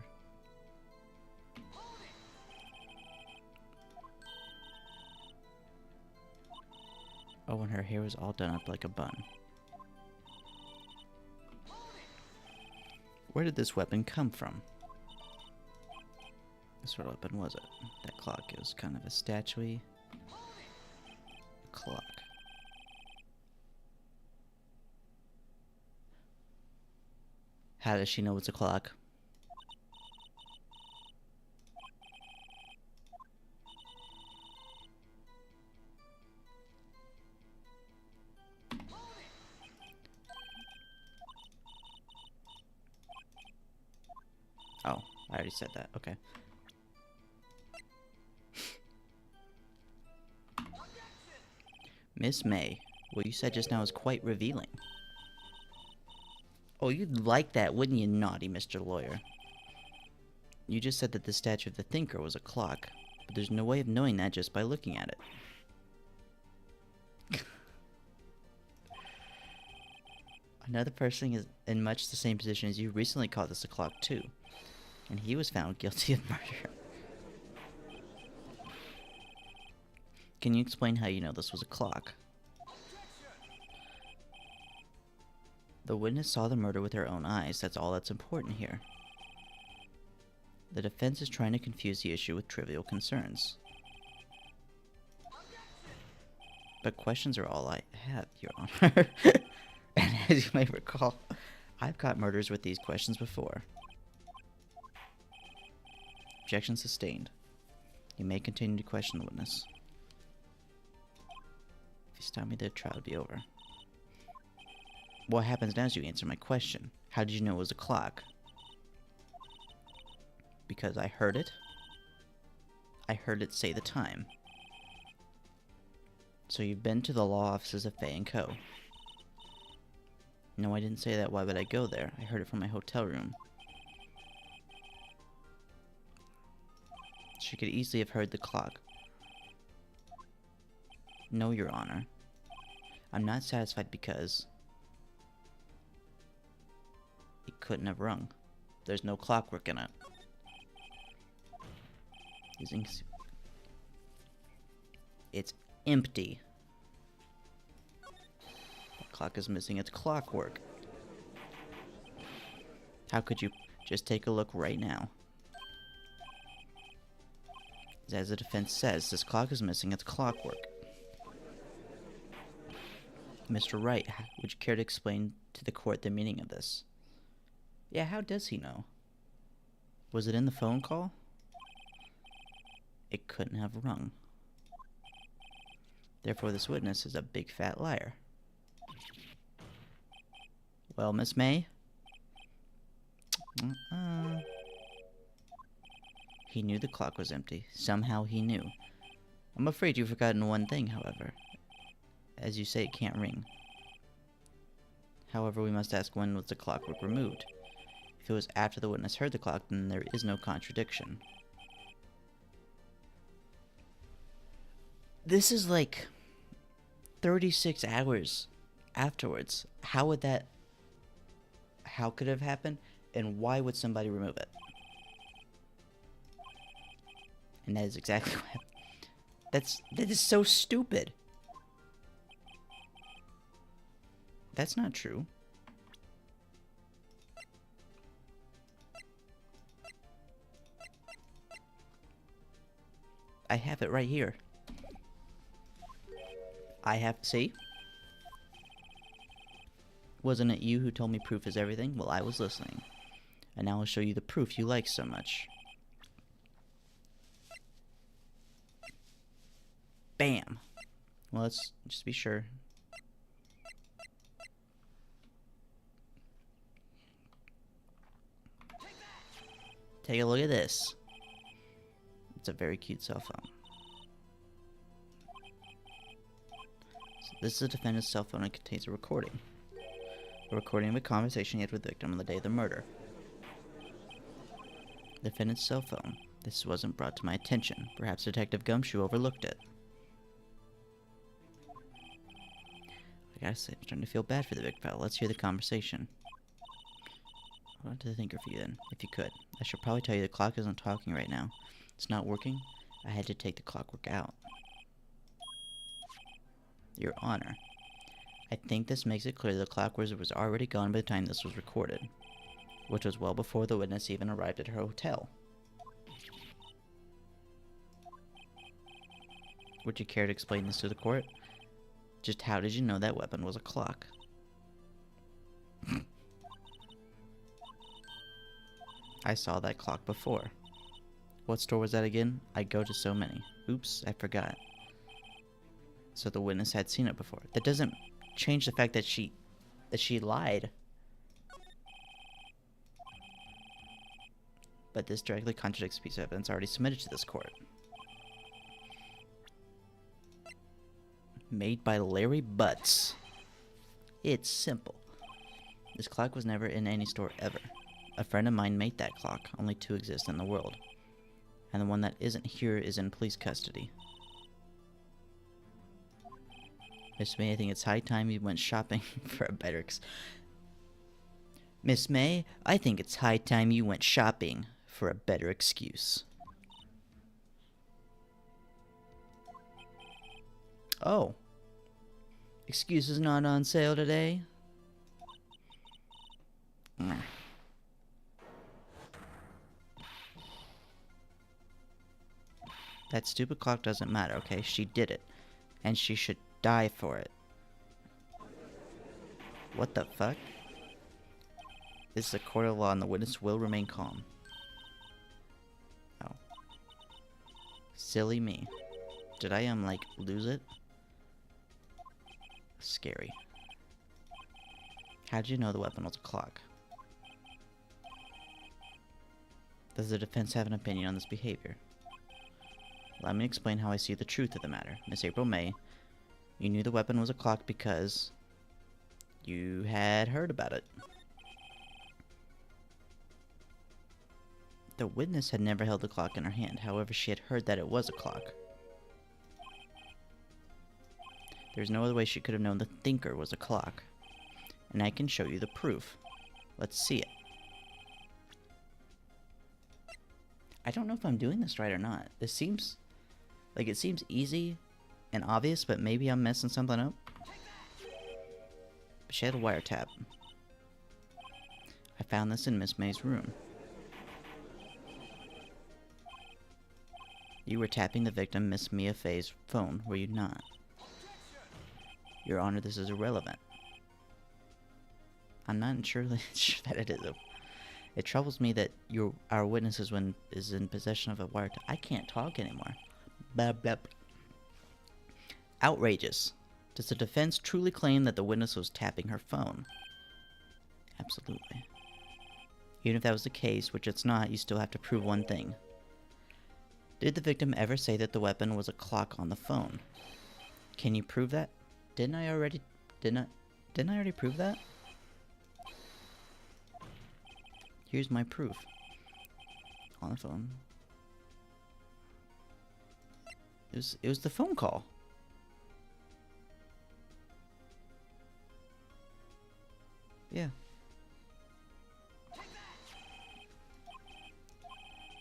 Oh, and her hair was all done up like a bun. Where did this weapon come from? What sort of weapon was it? That clock, it was kind of a statue-y clock. How does she know it's a clock? Oh, I already said that. Okay. Miss May, what you said just now is quite revealing. Oh, you'd like that, wouldn't you, naughty Mr. Lawyer? You just said that the statue of the thinker was a clock, but there's no way of knowing that just by looking at it. Another person is in much the same position as you recently called this a clock too, and he was found guilty of murder. Can you explain how you know this was a clock? The witness saw the murder with her own eyes. That's all that's important here. The defense is trying to confuse the issue with trivial concerns. But questions are all I have, Your Honor. And as you may recall, I've caught murders with these questions before. Objection sustained. You may continue to question the witness. If you stop me, the trial will be over. What happens now is you answer my question. How did you know it was a clock? Because I heard it. I heard it say the time. So you've been to the law offices of Fay & Co. No, I didn't say that. Why would I go there? I heard it from my hotel room. She could easily have heard the clock. No, Your Honor. I'm not satisfied because... it couldn't have rung. There's no clockwork in it. It's empty. The clock is missing its clockwork. How could you just take a look right now? As the defense says, this clock is missing its clockwork. Mr. Wright, would you care to explain to the court the meaning of this? Yeah, how does he know? Was it in the phone call? It couldn't have rung. Therefore, this witness is a big fat liar. Well, Miss May? He knew the clock was empty. Somehow he knew. I'm afraid you've forgotten one thing, however. As you say, it can't ring. However, we must ask, when was the clockwork removed? If If it was after the witness heard the clock, then there is no contradiction. This is like 36 hours afterwards. How would that... How could it have happened? And why would somebody remove it? And that is exactly what happened. That is so stupid. That's not true. I have it right here. See? Wasn't it you who told me proof is everything? Well, I was listening. And now I'll show you the proof you like so much. Bam! Well, let's just be sure. Take a look at this. It's a very cute cell phone. So this is the defendant's cell phone and contains a recording. A recording of a conversation he had with the victim on the day of the murder. The defendant's cell phone. This wasn't brought to my attention. Perhaps Detective Gumshoe overlooked it. I gotta say, I'm starting to feel bad for the big fella. Let's hear the conversation. Hold on to the thinker for you then, if you could. I should probably tell you the clock isn't talking right now. It's not working. I had to take the clockwork out. Your Honor, I think this makes it clear the clock was already gone by the time this was recorded, which was well before the witness even arrived at her hotel. Would you care to explain this to the court? Just how did you know that weapon was a clock? I saw that clock before. What store was that again? I go to so many. Oops, I forgot. So the witness had seen it before. That doesn't change the fact that she lied. But this directly contradicts a piece of evidence already submitted to this court. Made by Larry Butts. It's simple. This clock was never in any store ever. A friend of mine made that clock. Only two exist in the world. And the one that isn't here is in police custody. Miss May, I think it's high time you went shopping for a better Miss May, I think it's high time you went shopping for a better excuse. Oh. Excuses not on sale today? That stupid clock doesn't matter, okay? She did it. And she should die for it. What the fuck? This is a court of law and the witness will remain calm. Oh. Silly me. Did I, like, lose it? Scary. How did you know the weapon was a clock? Does the defense have an opinion on this behavior? Let me explain how I see the truth of the matter. Miss April May, you knew the weapon was a clock because you had heard about it. The witness had never held the clock in her hand. However, she had heard that it was a clock. There's no other way she could have known the thinker was a clock. And I can show you the proof. Let's see it. I don't know if I'm doing this right or not. This seems... like, it seems easy and obvious, but maybe I'm messing something up. She had a wiretap. I found this in Miss May's room. You were tapping the victim, Miss Mia Fay's phone, were you not? Your Honor, this is irrelevant. I'm not sure that it is. It troubles me that our witness is in possession of a wiretap. I can't talk anymore. Blah, blah, blah. Outrageous. Does the defense truly claim that the witness was tapping her phone? Absolutely. Even if that was the case, which it's not, you still have to prove one thing. Did the victim ever say that the weapon was a clock on the phone? Can you prove that? Didn't I already prove that? Here's my proof. On the phone. It was the phone call. Yeah.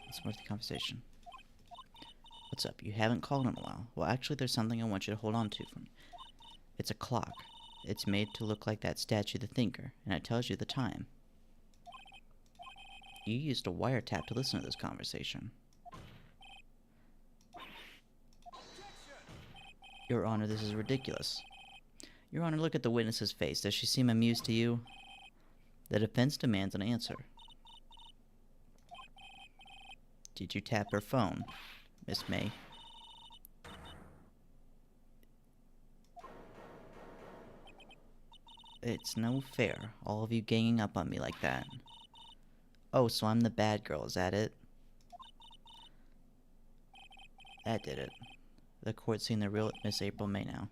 It's worth the conversation. What's up? You haven't called in a while. Well, actually, there's something I want you to hold on to from me. It's a clock. It's made to look like that statue, the Thinker, and it tells you the time. You used a wiretap to listen to this conversation. Your Honor, this is ridiculous. Your Honor, look at the witness's face. Does she seem amused to you? The defense demands an answer. Did you tap her phone, Miss May? It's no fair, all of you ganging up on me like that. Oh, so I'm the bad girl, is that it? That did it. The court's seen the real Miss April May now.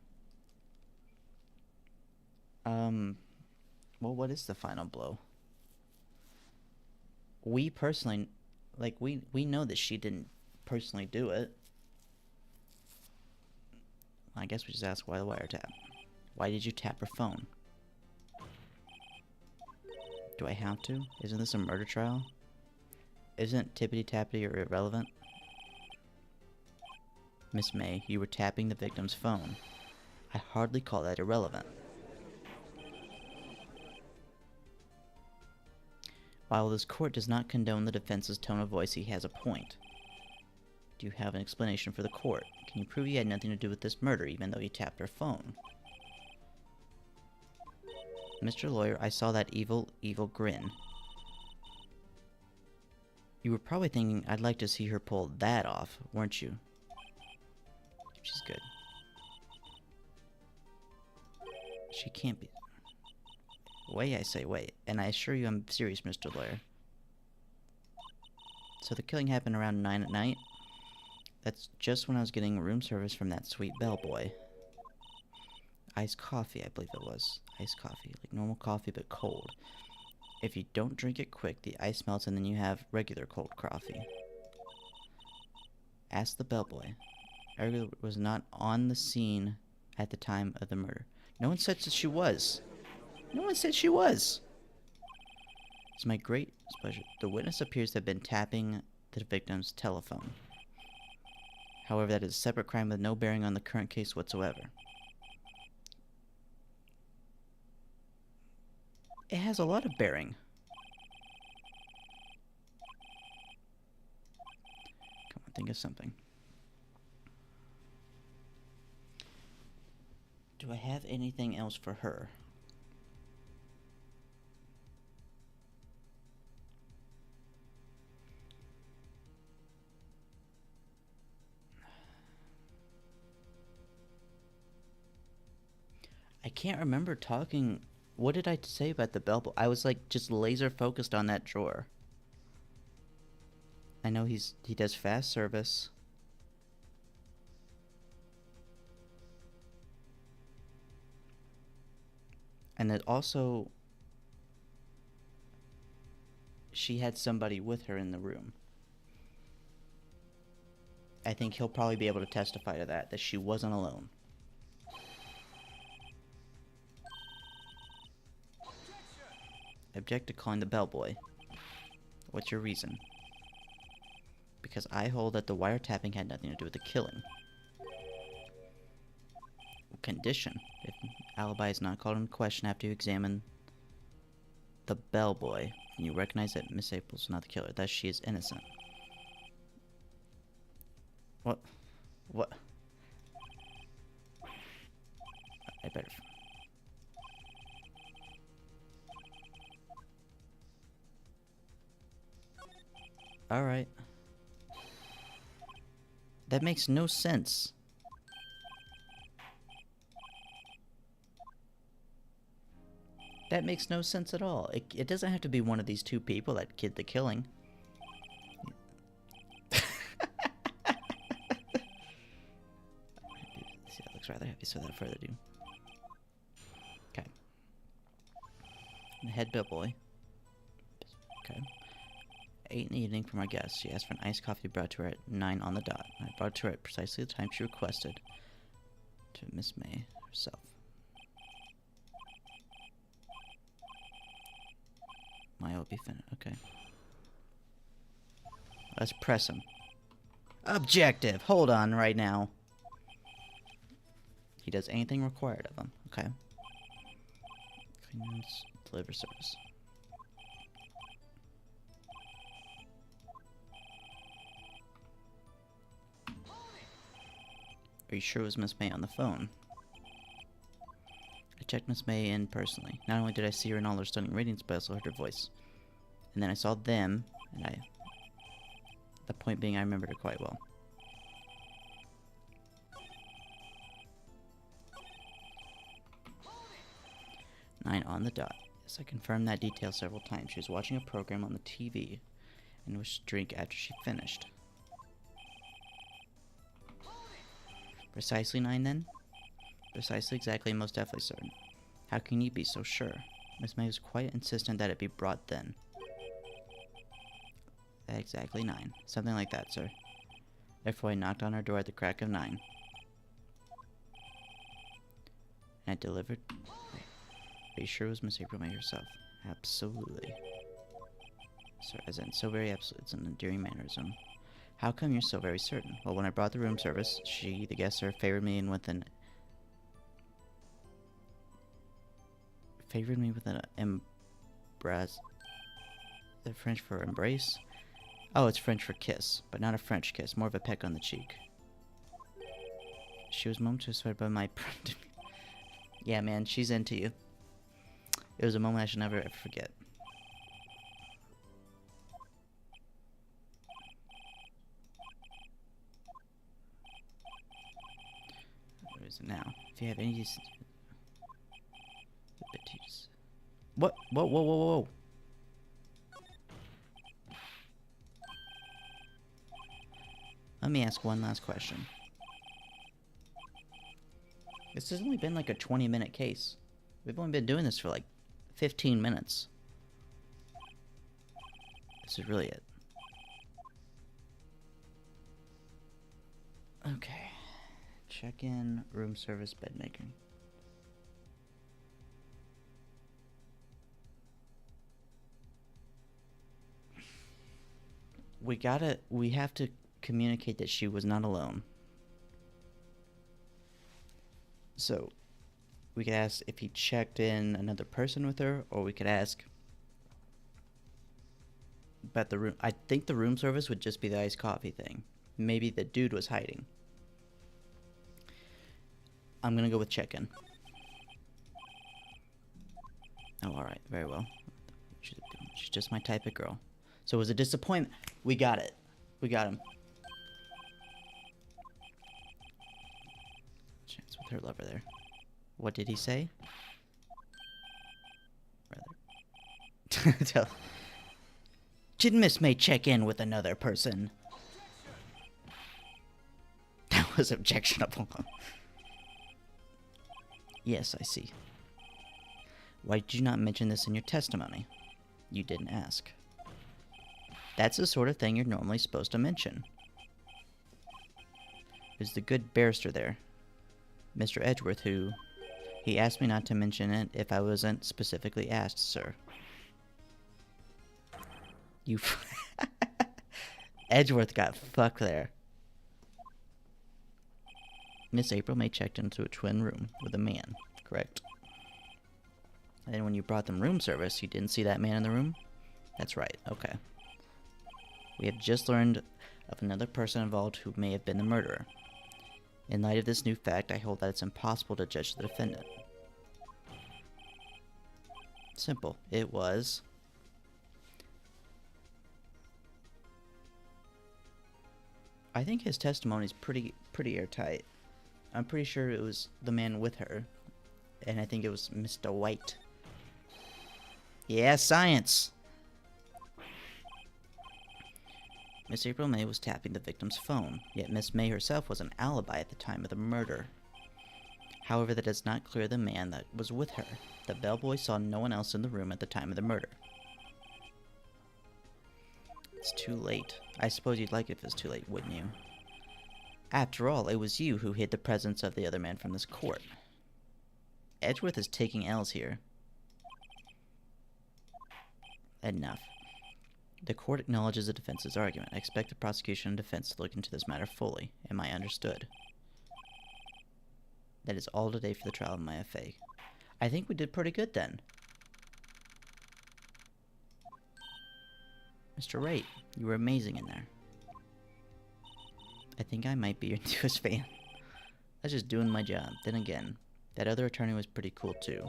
Well, what is the final blow? We personally, like, we know that she didn't personally do it. I guess we just ask why the wiretap. Why did you tap her phone? Do I have to? Isn't this a murder trial? Isn't tippity-tappity or irrelevant? Miss May, you were tapping the victim's phone. I hardly call that irrelevant. While this court does not condone the defense's tone of voice, he has a point. Do you have an explanation for the court? Can you prove he had nothing to do with this murder, even though he tapped her phone? Mr. Lawyer, I saw that evil, evil grin. You were probably thinking I'd like to see her pull that off, weren't you? She's good. She can't be... Wait, I say wait. And I assure you I'm serious, Mr. Lawyer. So the killing happened around 9 at night? That's just when I was getting room service from that sweet bellboy. Iced coffee, I believe it was. Iced coffee. Like normal coffee, but cold. If you don't drink it quick, the ice melts and then you have regular cold coffee. Ask the bellboy. Ergo was not on the scene at the time of the murder. No one said that she was. No one said she was. It's my great pleasure. The witness appears to have been tapping the victim's telephone. However, that is a separate crime with no bearing on the current case whatsoever. It has a lot of bearing. Come on, think of something. Do I have anything else for her? I can't remember talking... What did I say about the bellboy? I was like just laser focused on that drawer. I know he does fast service. And that also she had somebody with her in the room. I think he'll probably be able to testify to that she wasn't alone. Object to calling the bellboy. What's your reason? Because I hold that the wiretapping had nothing to do with the killing. Condition. If alibi is not called into question after you examine the bellboy, and you recognize that Miss April's not the killer, that she is innocent. What? What? I better... Alright. That makes no sense. That makes no sense at all. It doesn't have to be one of these two people that did the killing. See, that looks rather heavy, so without further ado. Okay. The head bellboy. Okay. 8 in the evening from our guest. She asked for an iced coffee brought to her at 9 on the dot. I brought it to her at precisely the time she requested. To Miss May herself. Maya will be finished. Okay. Let's press him. Objective! Hold on right now. He does anything required of him. Okay. Clean rooms, deliver service. Are you sure it was Miss May on the phone? I checked Miss May in personally. Not only did I see her in all her stunning radiance, but I also heard her voice. And then I saw them, and the point being I remembered her quite well. Nine on the dot. Yes, I confirmed that detail several times. She was watching a program on the TV and wished to drink after she finished. Precisely 9 then? Precisely, exactly, and most definitely certain. How can you be so sure? Miss May was quite insistent that it be brought then. At exactly 9. Something like that, sir. Therefore, I knocked on her door at the crack of 9. And I delivered... Are you sure it was Miss April May herself? Absolutely. Sir, as in, so very absolute. It's an endearing mannerism. How come you're so very certain? Well, when I brought the room service, she, the guest, sir, favored me with an embrace. The French for embrace? Oh, it's French for kiss, but not a French kiss, more of a peck on the cheek. She was momentarily sweated by my... Yeah, man, she's into you. It was a moment I should never ever forget. Where is it now? If you have any decent... What? Whoa, whoa, whoa, whoa. Let me ask one last question. This has only been like a 20-minute case. We've only been doing this for like 15 minutes. This is really it. Okay. Check-in, room service, bed making. We have to communicate that she was not alone. So, we could ask if he checked in another person with her, or we could ask about the room. I think the room service would just be the iced coffee thing. Maybe the dude was hiding. I'm gonna go with check-in. Oh, alright, very well. She's just my type of girl. So it was a disappointment. We got it. We got him. Chance with her lover there. What did he say? Rather. Did Miss May check in with another person? That was objectionable. Yes, I see. Why did you not mention this in your testimony? You didn't ask. That's the sort of thing you're normally supposed to mention. There's the good barrister there, Mr. Edgeworth, who... He asked me not to mention it if I wasn't specifically asked, sir. You... Edgeworth got fucked there. Miss April May checked into a twin room with a man, correct? And when you brought them room service, you didn't see that man in the room? That's right, okay. We have just learned of another person involved who may have been the murderer. In light of this new fact, I hold that it's impossible to judge the defendant. Simple. It was... I think his testimony is pretty airtight. I'm pretty sure it was the man with her. And I think it was Mr. White. Yeah, science! Miss April May was tapping the victim's phone, yet Miss May herself was an alibi at the time of the murder. However, that does not clear the man that was with her. The bellboy saw no one else in the room at the time of the murder. It's too late. I suppose you'd like it if it's too late, wouldn't you? After all, it was you who hid the presence of the other man from this court. Edgeworth is taking L's here. Enough. The court acknowledges the defense's argument. I expect the prosecution and defense to look into this matter fully. Am I understood? That is all today for the trial of my FA. I think we did pretty good then. Mr. Wright, you were amazing in there. I think I might be your newest fan. I was just doing my job. Then again, that other attorney was pretty cool too.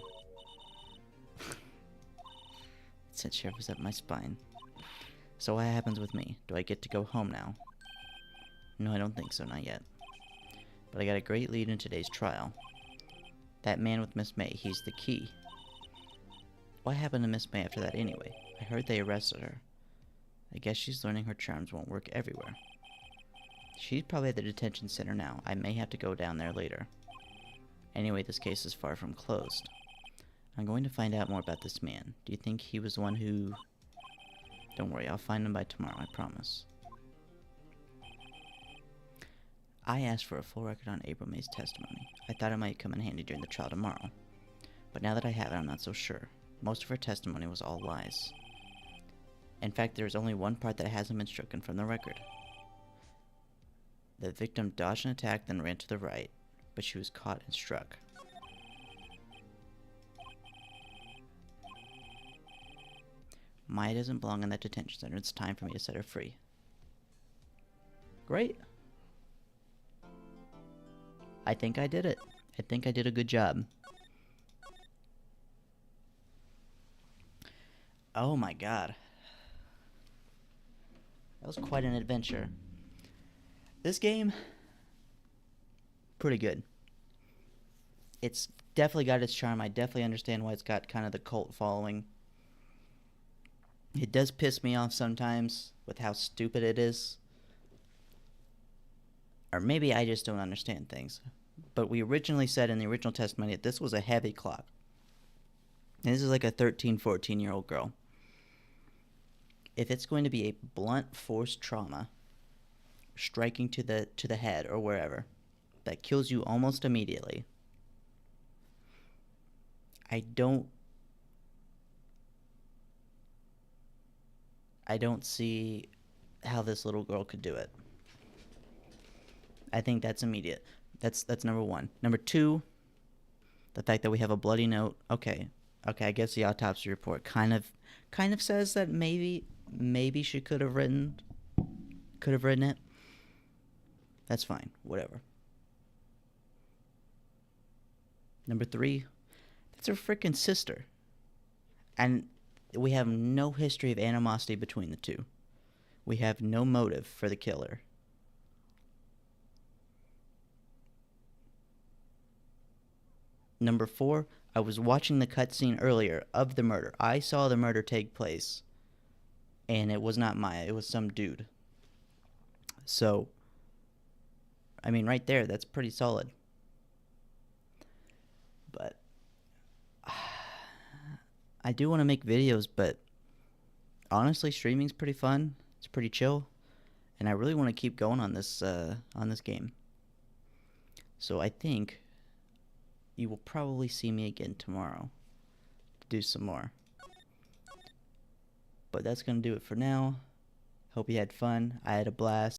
It sent shivers up my spine. So what happens with me? Do I get to go home now? No, I don't think so, not yet. But I got a great lead in today's trial. That man with Miss May, he's the key. What happened to Miss May after that anyway? I heard they arrested her. I guess she's learning her charms won't work everywhere. She's probably at the detention center now. I may have to go down there later. Anyway, this case is far from closed. I'm going to find out more about this man. Do you think he was the one who... Don't worry, I'll find him by tomorrow, I promise. I asked for a full record on April May's testimony. I thought it might come in handy during the trial tomorrow. But now that I have it, I'm not so sure. Most of her testimony was all lies. In fact, there is only one part that hasn't been stricken from the record. The victim dodged an attack, then ran to the right, but she was caught and struck. Maya doesn't belong in that detention center. It's time for me to set her free. Great. I think I did it. I think I did a good job. Oh my god. That was quite an adventure. This game, pretty good. It's definitely got its charm. I definitely understand why it's got kind of the cult following. It does piss me off sometimes with how stupid it is. Or maybe I just don't understand things. But we originally said in the original testimony that this was a heavy clock. And this is like a 13, 14-year-old girl. If it's going to be a blunt force trauma, striking to the head or wherever, that kills you almost immediately, I don't see how this little girl could do it. I think that's immediate. That's number one. Number two, the fact that we have a bloody note. Okay, I guess the autopsy report kind of says that maybe she could have written it. That's fine, whatever. Number three, that's her freaking sister. And we have no history of animosity between the two. We have no motive for the killer. Number four, I was watching the cutscene earlier of the murder. I saw the murder take place, and it was not Maya. It was some dude. So, I mean, right there, that's pretty solid. But I do want to make videos, but honestly, streaming's pretty fun. It's pretty chill, and I really want to keep going on this game. So I think you will probably see me again tomorrow to do some more. But that's going to do it for now. Hope you had fun. I had a blast.